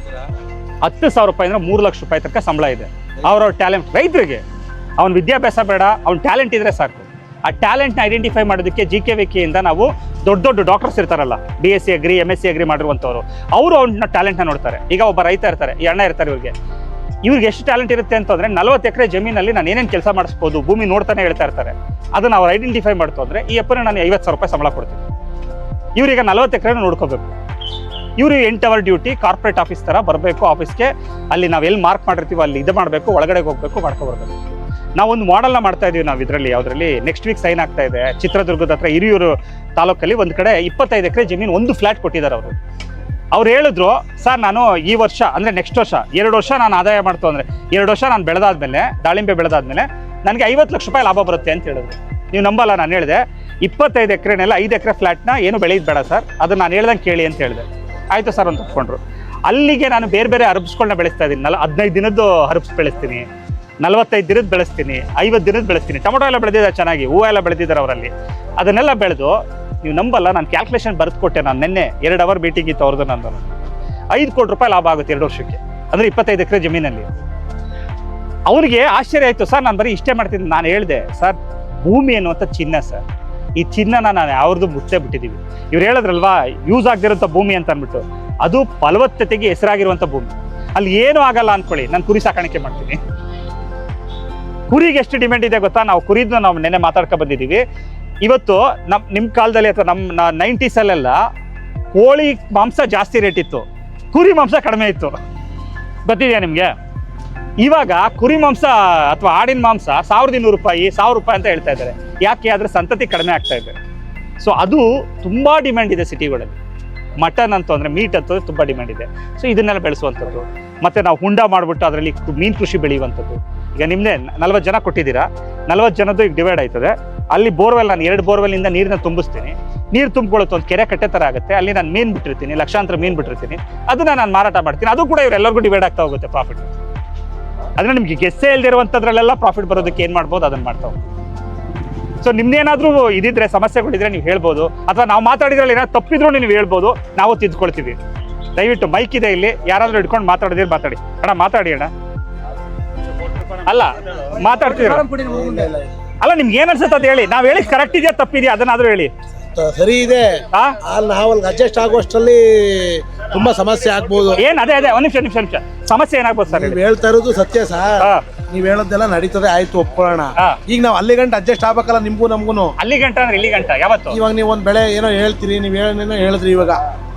Speaker 1: 10,000 ರೂಪಾಯಿ ಅಂದ್ರೆ 3 ಲಕ್ಷ ರೂಪಾಯಿ ತನಕ ಸಂಬಳ ಇದೆ. ಅವ್ರವ್ರ ಟ್ಯಾಲೆಂಟ್, ರೈತರಿಗೆ ಅವ್ನ ವಿದ್ಯಾಭ್ಯಾಸ ಬೇಡ, ಅವ್ನ ಟ್ಯಾಲೆಂಟ್ ಇದ್ರೆ ಸಾಕು. ಆ ಟ್ಯಾಲೆಂಟ್ನ ಐಡೆಂಟಿಫೈ ಮಾಡೋದಕ್ಕೆ GKVK ನಾವು ದೊಡ್ಡ ಡಾಕ್ಟರ್ಸ್ ಇರ್ತಾರಲ್ಲ, BSc ಅಗ್ರಿ MSc ಅಗ್ರಿ ಮಾಡಿರುವಂಥವ್ರು, ಅವರು ಅವ್ನ ಟ್ಯಾಲೆಂಟ್ನ ನೋಡ್ತಾರೆ. ಈಗ ಒಬ್ಬ ರೈತ ಇರ್ತಾರೆ, ಈ ಅಣ್ಣ ಇರ್ತಾರೆ, ಇವ್ರಿಗೆ ಎಷ್ಟು ಟ್ಯಾಲೆಂಟ್ ಇರುತ್ತೆ ಅಂತಂದ್ರೆ 40 ಎಕರೆ ಜಮೀನಲ್ಲಿ ನಾನು ಏನೇನು ಕೆಲಸ ಮಾಡಿಸ್ಬೋದು, ಭೂಮಿ ನೋಡ್ತಾನೆ ಹೇಳ್ತಾ ಇರ್ತಾರೆ. ಅದನ್ನ ಅವ್ರು ಐಡೆಂಟಿಫೈ ಮಾಡ್ತು ಅಂದ್ರೆ ಈ ಅಪ್ಪನ ನಾನು 50,000 ರೂಪಾಯಿ ಸಂಬಳ ಕೊಡ್ತೀನಿ. ಇವ್ರೀಗ 40 ಎಕರೆ ನೋಡ್ಕೋಬೇಕು. ಇವರು 8 ಅವರ್ ಡ್ಯೂಟಿ, ಕಾರ್ಪೊರೇಟ್ ಆಫೀಸ್ ತರ ಬರಬೇಕು ಆಫೀಸ್ಗೆ, ಅಲ್ಲಿ ನಾವು ಎಲ್ಲಿ ಮಾರ್ಕ್ ಮಾಡಿರ್ತೀವೋ ಅಲ್ಲಿ ಇದು ಮಾಡಬೇಕು, ಒಳಗಡೆ ಹೋಗ್ಬೇಕು, ಮಾಡ್ಕೊಬರ್ಬೇಕು. ನಾವೊಂದು ಮಾಡೆಲ್ನ ಮಾಡ್ತಾ ಇದೀವಿ ನಾವು ಇದರಲ್ಲಿ. ಯಾವುದರಲ್ಲಿ ನೆಕ್ಸ್ಟ್ ವೀಕ್ ಸೈನ್ ಆಗ್ತಾ ಇದೆ. ಚಿತ್ರದುರ್ಗದ ಹತ್ರ ಹಿರಿಯೂರು ತಾಲೂಕಲ್ಲಿ ಒಂದು ಕಡೆ 25 ಎಕರೆ ಜಮೀನು, ಒಂದು ಫ್ಲಾಟ್ ಕೊಟ್ಟಿದ್ದಾರೆ ಅವರು. ಅವ್ರು ಹೇಳಿದ್ರು, ಸರ್ ನಾನು ಈ ವರ್ಷ ಅಂದರೆ ನೆಕ್ಸ್ಟ್ ವರ್ಷ 2 ವರ್ಷ ನಾನು ಆದಾಯ ಮಾಡ್ತು ಅಂದರೆ 2 ವರ್ಷ ನಾನು ಬೆಳೆದಾದ್ಮೇಲೆ, ದಾಳಿಂಬೆ ಬೆಳೆದಾದ್ಮೇಲೆ ನನಗೆ 50 ಲಕ್ಷ ರೂಪಾಯಿ ಲಾಭ ಬರುತ್ತೆ ಅಂತ ಹೇಳಿದ್ರು. ನೀವು ನಂಬಲ್ಲ, ನಾನು ಹೇಳಿದೆ 25 ಎಕರೆನೆಲ್ಲ 5 ಎಕರೆ ಫ್ಲಾಟ್ನ ಏನು ಬೆಳೆಯೋದು ಬೇಡ ಸರ್, ಅದನ್ನ ನಾನು ಹೇಳ್ದಂಗೆ ಕೇಳಿ ಅಂತ ಹೇಳಿದೆ. ಆಯಿತು ಸರ್ ಅಂತ ಒಪ್ಕೊಂಡ್ರು. ಅಲ್ಲಿಗೆ ನಾನು ಬೇರೆ ಹರ್ಬ್ಸ್ಗಳನ್ನ ಬೆಳೆಸ್ತಾ ಇದ್ದೀನಿ. 15 ದಿನದ್ದು ಹರ್ಬ್ಸ್ ಬೆಳೆಸ್ತೀನಿ, 45 ದಿನದ ಬೆಳೆಸ್ತೀನಿ, 50 ದಿನದ ಬೆಳೆಸ್ತೀನಿ. ಟೊಮೊಟೊ ಎಲ್ಲ ಬೆಳೆದಿದ್ದಾರೆ ಚೆನ್ನಾಗಿ, ಹೂವು ಎಲ್ಲ ಬೆಳೆದಿದ್ದಾರೆ ಅವರಲ್ಲಿ. ಅದನ್ನೆಲ್ಲ ಬೆಳೆದು ನೀವು ನಂಬಲ್ಲ, ನಾನು ಕ್ಯಾಲ್ಕುಲೇಷನ್ ಬರೆದು ಕೊಟ್ಟೆ. ನಾನು ನಿನ್ನೆ 2 ಅವರ್ ಮೀಟಿಂಗ್ ಇತ್ತು ಅವ್ರದ್ದು ನಂದು. 5 ಕೋಟಿ ರೂಪಾಯಿ ಲಾಭ ಆಗುತ್ತೆ 2 ವರ್ಷಕ್ಕೆ, ಅಂದರೆ 25 ಎಕರೆ ಜಮೀನಲ್ಲಿ. ಅವ್ರಿಗೆ ಆಶ್ಚರ್ಯ ಆಯಿತು. ಸರ್ ನಾನು ಬರೀ ಇಷ್ಟೇ ಮಾಡ್ತೀನಿ. ನಾನು ಹೇಳಿದೆ, ಸರ್ ಭೂಮಿ ಅನ್ನುವಂಥ ಚಿನ್ನ ಸರ್, ಈ ಚಿನ್ನನ ನಾನು ಯಾವ್ದು ಮುಟ್ಟೆ ಬಿಟ್ಟಿದ್ದೀವಿ. ಇವ್ರು ಹೇಳಿದ್ರಲ್ವಾ ಯೂಸ್ ಆಗದಿರೋಂಥ ಭೂಮಿ ಅಂತ ಅಂದ್ಬಿಟ್ಟು, ಅದು ಫಲವತ್ತತೆಗೆ ಹೆಸರಾಗಿರುವಂಥ ಭೂಮಿ. ಅಲ್ಲಿ ಏನೂ ಆಗಲ್ಲ ಅಂದ್ಕೊಳ್ಳಿ, ನಾನು ಕುರಿ ಸಾಕಾಣಿಕೆ ಮಾಡ್ತೀನಿ. ಕುರಿಗೆ ಎಷ್ಟು ಡಿಮ್ಯಾಂಡ್ ಇದೆ ಗೊತ್ತಾ? ನಾವು ಕುರಿದ್ನ ನಾವು ನೆನ್ನೆ ಮಾತಾಡ್ಕೊ ಬಂದಿದ್ದೀವಿ. ಇವತ್ತು ನಿಮ್ಮ ಕಾಲದಲ್ಲಿ ಅಥವಾ ನಮ್ಮ 90s ಕೋಳಿ ಮಾಂಸ ಜಾಸ್ತಿ ರೇಟ್ ಇತ್ತು, ಕುರಿ ಮಾಂಸ ಕಡಿಮೆ ಇತ್ತು. ಗೊತ್ತಿದೆಯಾ ನಿಮಗೆ? ಇವಾಗ ಕುರಿ ಮಾಂಸ ಅಥವಾ ಆಡಿನ ಮಾಂಸ 1,200 ರೂಪಾಯಿ 1,000 ರೂಪಾಯಿ ಅಂತ ಹೇಳ್ತಾ ಇದ್ದಾರೆ. ಯಾಕೆ? ಅದ್ರ ಸಂತತಿ ಕಡಿಮೆ ಆಗ್ತಾ ಇದೆ. ಸೊ ಅದು ತುಂಬ ಡಿಮ್ಯಾಂಡ್ ಇದೆ ಸಿಟಿಗಳಲ್ಲಿ. ಮಟನ್ ಅಂತೂ ಅಂದರೆ ಮೀಟ್ ಅಂತಂದರೆ ತುಂಬ ಡಿಮ್ಯಾಂಡ್ ಇದೆ. ಸೊ ಇದನ್ನೆಲ್ಲ ಬೆಳೆಸುವಂಥದ್ದು. ಮತ್ತು ನಾವು ಹುಂಡ ಮಾಡಿಬಿಟ್ಟು ಅದರಲ್ಲಿ ಮೀನು ಕೃಷಿ ಬೆಳೆಯುವಂಥದ್ದು. ಈಗ ನಿಮ್ಮನ್ನೇ 40 ಜನ ಕೊಟ್ಟಿದ್ದೀರಾ, 40 ಜನದ್ದು ಈಗ ಡಿವೈಡ್ ಆಯ್ತದೆ. ಅಲ್ಲಿ ಬೋರ್ವೆಲ್, ನಾನು 2 ಬೋರ್ವೆಲ್ಲಿಂದ ನೀರನ್ನ ತುಂಬಿಸ್ತೀನಿ. ನೀರು ತುಂಬಿಕೊಳ್ಳುತ್ತೆ, ಒಂದು ಕೆರೆ ಕಟ್ಟೆ ಥರ ಆಗುತ್ತೆ. ಅಲ್ಲಿ ನಾನು ಮೀನು ಬಿಟ್ಟಿರ್ತೀನಿ, ಲಕ್ಷಾಂತರ ಮೀನು ಬಿಟ್ಟಿರ್ತೀನಿ. ಅದನ್ನ ನಾನು ಮಾರಾಟ ಮಾಡ್ತೀನಿ. ಅದು ಕೂಡ ಇವರೆಲ್ಲರಿಗೂ ಡಿವೈಡ್ ಆಗ್ತಾ ಹೋಗುತ್ತೆ ಪ್ರಾಫಿಟ್. ಅದನ್ನ ನಿಮ್ಗೆ ಗೆಸ್ಸೇ ಇಲ್ದಿರುವಂಥದ್ರಲ್ಲೆಲ್ಲ ಪ್ರಾಫಿಟ್ ಬರೋದಕ್ಕೆ ಏನು ಮಾಡ್ಬೋದು ಅದನ್ನು ಮಾಡ್ತಾ ಹೋಗ್ತೀವಿ. ಸೊ ನಿಮ್ದೇನಾದ್ರೂ ಇದಿದ್ರೆ, ಸಮಸ್ಯೆಗಳಿದ್ರೆ ನೀವು ಹೇಳ್ಬೋದು, ಅಥವಾ ನಾವು ಮಾತಾಡಿದ್ರಲ್ಲಿ ಏನಾದ್ರು ತಪ್ಪಿದ್ರು ನೀವು ಹೇಳ್ಬೋದು, ನಾವು ತಿದ್ಕೊಳ್ತೀವಿ. ದಯವಿಟ್ಟು ಮೈಕ್ ಇದೆ ಇಲ್ಲಿ, ಯಾರಾದ್ರೂ ಹಿಡ್ಕೊಂಡು ಮಾತಾಡಿದ್ರೆ ಮಾತಾಡಿ. ಅಣ್ಣ ಮಾತಾಡಿ ಅಣ್ಣ. ಅಲ್ಲ ಮಾತಾಡ್ತೀರ ಅಲ್ಲ, ನಿಮ್ಗೆ ಏನ್ ಅನ್ಸುತ್ತೆ ಅದು ಹೇಳಿ. ನಾವ್ ಹೇಳಿ ಕರೆಕ್ಟ್ ಇದೆಯಾ ತಪ್ಪಿದೆಯಾ ಅದನ್ನಾದ್ರೂ ಹೇಳಿ.
Speaker 6: ಸರಿ ಇದೆ, ನಾವು ಅಡ್ಜಸ್ಟ್ ಆಗುವಷ್ಟರಲ್ಲಿ ತುಂಬಾ ಸಮಸ್ಯೆ ಆಗ್ಬೋದು.
Speaker 1: ಏನ್ ಅದೇ ಒಂದ್ ನಿಮಿಷ ಸಮಸ್ಯೆ ಏನಾಗ್ಬೋದು ಸರ್?
Speaker 6: ನೀವ್ ಹೇಳ್ತಾ ಇರೋದು ಸತ್ಯ ಸರ್, ನೀವ್ ಹೇಳೋದೆಲ್ಲ ನಡೀತದೆ, ಆಯ್ತು ಒಪ್ಕೊಳ್ಳೋಣ. ಈಗ ನಾವ್ ಅಲ್ಲಿ ಗಂಟ ಅಡ್ಜಸ್ಟ್ ಆಗ್ಬೇಕಲ್ಲ, ನಿಮ್ಗೂ ನಮ್ಗೂ.
Speaker 1: ಅಲ್ಲಿ ಗಂಟ ಅಂದ್ರೆ ಇಲ್ಲಿ ಗಂಟ ಯಾವತ್ತು?
Speaker 6: ಇವಾಗ ನೀವು ಒಂದ್ ಬೆಳೆ ಏನೋ ಹೇಳ್ತೀರಿ, ನೀವ್ ಏನೇನೋ ಹೇಳಿದ್ರಿ, ಇವಾಗ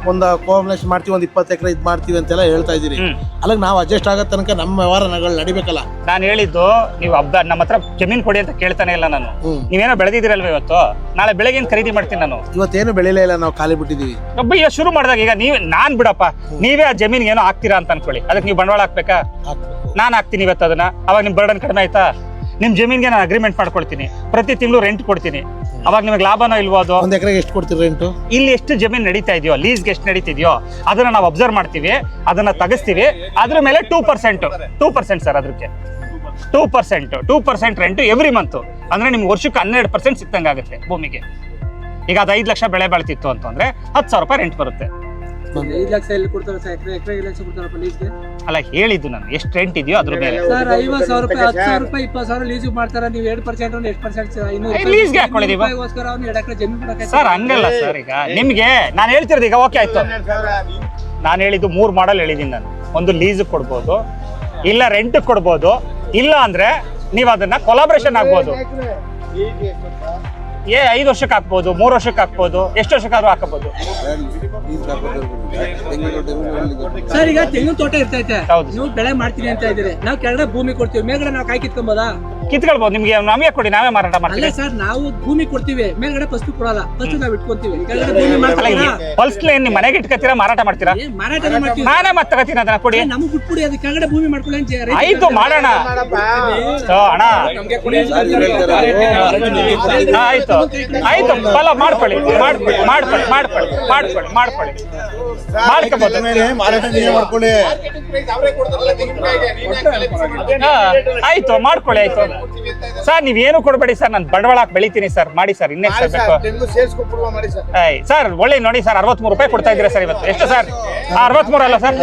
Speaker 6: ಒಂದು ಕೋಆಪರೇಷನ್ ಮಾಡ್ತೀವಿ, ಒಂದು 20 ಎಕರೆ ಇದು ಮಾಡ್ತೀವಿ ಅಂತೆಲ್ಲ ಹೇಳ್ತಾ ಇದೀರಿ. ಅಲ್ಲಿಗೆ ನಾವು ಅಡ್ಜಸ್ಟ್ ಆಗೋ ತನಕ ನಮ್ಮ ವ್ಯವಹಾರಗಳು ನಡಿಬೇಕಲ್ಲ. ನಾನು
Speaker 1: ಹೇಳಿದ್ದು ನೀವು ನಮ್ಮ ಹತ್ರ ಜಮೀನ್ ಕೊಡಿ ಅಂತ ಕೇಳ್ತಾನೆ ಇಲ್ಲ ನಾನು. ನೀವೇನೋ ಬೆಳೆದಿದ್ದೀರಲ್ವ ಇವತ್ತು, ನಾಳೆ ಬೆಳಗ್ಗೆ ಖರೀದಿ ಮಾಡ್ತೀನಿ ನಾನು.
Speaker 6: ಇವತ್ತೇನು ಬೆಳಿಲೇ ಇಲ್ಲ, ನಾವು ಖಾಲಿ ಬಿಟ್ಟಿದೀವಿ.
Speaker 1: ಈಗ ಶುರು ಮಾಡಿದಾಗ ಈಗ ನಾನ್ ಬಿಡಪ್ಪ, ನೀವೇ ಆ ಜಮೀನ್ಗೆ ಏನೋ ಹಾಕ್ತೀರಾ ಅಂತ ಅನ್ಕೊಳ್ಳಿ, ಅದಕ್ಕೆ ನೀವು ಬಂಡವಾಳ ಹಾಕ್ಬೇಕಾ? ನಾನು ಹಾಕ್ತೀನಿ ಇವತ್ತು ಅದನ್ನ. ಅವಾಗ ನಿಮ್ ಬರ್ಡನ್ ಕಡಿಮೆ ಆಯ್ತಾ? ನಿಮ್ ಜಮೀನ್ಗೆ ನಾನು ಅಗ್ರಿಮೆಂಟ್ ಮಾಡ್ಕೊಳ್ತೀನಿ, ಪ್ರತಿ ತಿಂಗಳು ರೆಂಟ್ ಕೊಡ್ತೀನಿ. ಅವಾಗ ನಿಮಗೆ ಲಾಭನೋ ಇಲ್ವೋ? ಅದು
Speaker 6: ಒಂದ್ ಎಕರೆಗೆ ಎಷ್ಟು ಕೊಡ್ತೀರಿ ರೆಂಟು?
Speaker 1: ಇಲ್ಲಿ ಎಷ್ಟು ಜಮೀನ್ ನಡೀತಾ ಇದೆಯೋ, ಲೀಸ್ಗೆ ಎಷ್ಟು ನಡೀತಿದೆಯೋ ಅದನ್ನ ನಾವು ಅಬ್ಸರ್ವ್ ಮಾಡ್ತೀವಿ, ಅದನ್ನ ತೆಗಿಸ್ತೀವಿ. ಅದ್ರ ಮೇಲೆ 2% ಸರ್, ಅದಕ್ಕೆ 2% ರೆಂಟ್ ಎವ್ರಿ ಮಂತ್. ಅಂದ್ರೆ ನಿಮ್ಗೆ ವರ್ಷಕ್ಕೆ 12% ಸಿಕ್ಕಂಗಾಗುತ್ತೆ ಭೂಮಿಗೆ. ಈಗ ಅದು 5 ಲಕ್ಷ ಬೆಳೆ ಬಾಳ್ತಿತ್ತು ಅಂತಂದ್ರೆ 10,000 ರೂಪಾಯಿ ರೆಂಟ್ ಬರುತ್ತೆ.
Speaker 7: 5 ಲಕ್ಷ ಎಲ್ಲಿ ಕೊಡ್ತಾರೆ ಸರ್? ಎಕರೆ 5 ಲಕ್ಷ ಕೊಡ್ತಾರಪ್ಪ ಲೀಸ್ಗೆ?
Speaker 1: ಅಲ್ಲ ಹೇಳಿದ್ದು ನಾನು, ಎಷ್ಟು ರೆಂಟ್ ಇದೆಯೋ ಅದ್ರ ಮೇಲೆ.
Speaker 7: ಸರ್ 50,000 ರೂಪಾಯಿ 10,000 ರೂಪಾಯಿ 20,000 ಲೀಸ್ ಮಾಡ್ತಾರೆ. ನೀವು 2% ಎಷ್ಟು ಪರ್ಸೆಂಟ್
Speaker 1: ಲೀಸ್ಗೆ ಹಾಕೊಂಡಿದೀವಿ ಸರ್? ಹಂಗಲ್ಲ ಸರ್. ಈಗ ನಿಮ್ಗೆ ನಾನು ಹೇಳ್ತಿರೋದು, ಈಗ ಓಕೆ ಆಯ್ತು, ನಾನು ಹೇಳಿದ್ದು 3 ಮಾಡೆಲ್ ಹೇಳಿದ್ದೀನಿ ನಾನು. ಒಂದು ಲೀಸ್ ಕೊಡ್ಬೋದು, ಇಲ್ಲ ರೆಂಟ್ ಕೊಡ್ಬೋದು, ಇಲ್ಲ ಅಂದ್ರೆ ನೀವು ಅದನ್ನ ಕೊಲಾಬ್ರೇಷನ್ ಆಗ್ಬೋದು. 5 ವರ್ಷಕ್ಕೆ ಹಾಕ್ಬೋದು, 3 ವರ್ಷಕ್ಕೆ ಹಾಕ್ಬೋದು, ಎಷ್ಟು ವರ್ಷಕ್ಕಾದ್ರೂ ಹಾಕಬಹುದು
Speaker 7: ಸರ್. ಈಗ ತೆಂಗಿನ ತೋಟ ಇರ್ತೈತೆ, ನೀವು ಬೆಳೆ ಮಾಡ್ತೀನಿ ಅಂತ ಇದ್ದೀರಿ, ನಾವು ಕೆಳಗಡೆ ಭೂಮಿ ಕೊಡ್ತೀವಿ, ಮೇಲ್ಗಡೆ ನಾವು ಕಾಯಿ ಕಿತ್ಕೊಂಬೋದಾ?
Speaker 1: ಕಿತ್ಕೊಳ್ಬಹುದು. ನಿಮ್ಗೆ ನಮಗೆ ಕೊಡಿ, ನಾವೇ ಮಾರಾಟ
Speaker 7: ಅಲ್ಲ
Speaker 1: ಮಾಡ್ತೀವಿ.
Speaker 7: ಸರ್, ನಾವು ಭೂಮಿ ಕೊಡ್ತೀವಿ, ಮೇಲ್ಗಡೆ ಫಸ್ಟ್ ಕೊಡಲ್ಲ, ಫಸ್ಟ್ ನಾವು ಇಟ್ಕೊಂತೀವಿ, ಕೆಳಗಡೆ ಭೂಮಿ
Speaker 1: ಅಲ್ಲ,
Speaker 7: ಮಾಡ್ತೀವಿ.
Speaker 1: ಫಸ್ಟ್ಲಿ ನಿಮ್ ಮನೆಗೆ ಇಟ್ಕೊತೀರಾ, ಮಾರಾಟ ಮಾಡ್ತೀರಾ?
Speaker 7: ಮಾರಾಟ ಮಾಡ್ತೀವಿ,
Speaker 1: ನಾನೇ ಮತ್ತೆ ತಗೋತೀನಿ, ಅದನ್ನ ಕೊಡಿ.
Speaker 7: ನಮಗ್ ಬಿಟ್ಬಿಡಿ, ಅದು ಕೆಳಗಡೆ ಭೂಮಿ ಮಾಡ್ಕೊಳ್ಳಿ ಅಂತ ರೈತ
Speaker 1: ಆಯ್ತು, ಮಾಡೋಣ. ಅಣ್ಣ ಆಯ್ತು ಆಯ್ತು, ಫಲ ಮಾಡ್ಕೊಳ್ಳಿ, ಮಾಡ್ಕೊಬೋದು.
Speaker 6: ಮಾರಾಟ ನೀವೇ ಮಾಡ್ಕೊಳ್ಳಿ.
Speaker 1: ಆಯ್ತು, ಮಾಡ್ಕೊಳ್ಳಿ. ಆಯ್ತು ಸರ್, ನೀವೇನು ಕೊಡ್ಬೇಡಿ ಸರ್, ನಾನು ಬಂಡವಾಳ ಹಾಕಿ ಬೆಳಿತೀನಿ ಸರ್. ಮಾಡಿ ಸರ್, ಇನ್ನೇನು ಸರ್ ಬೇಕು? ಸರ್ ಒಳ್ಳೆ ನೋಡಿ ಸರ್, 63 ರೂಪಾಯಿ ಕೊಡ್ತಾ ಇದ್ದೀರಾ ಸರ್ ಇವತ್ತು. ಎಷ್ಟು ಸರ್? 63 ಅಲ್ಲ ಸರ್,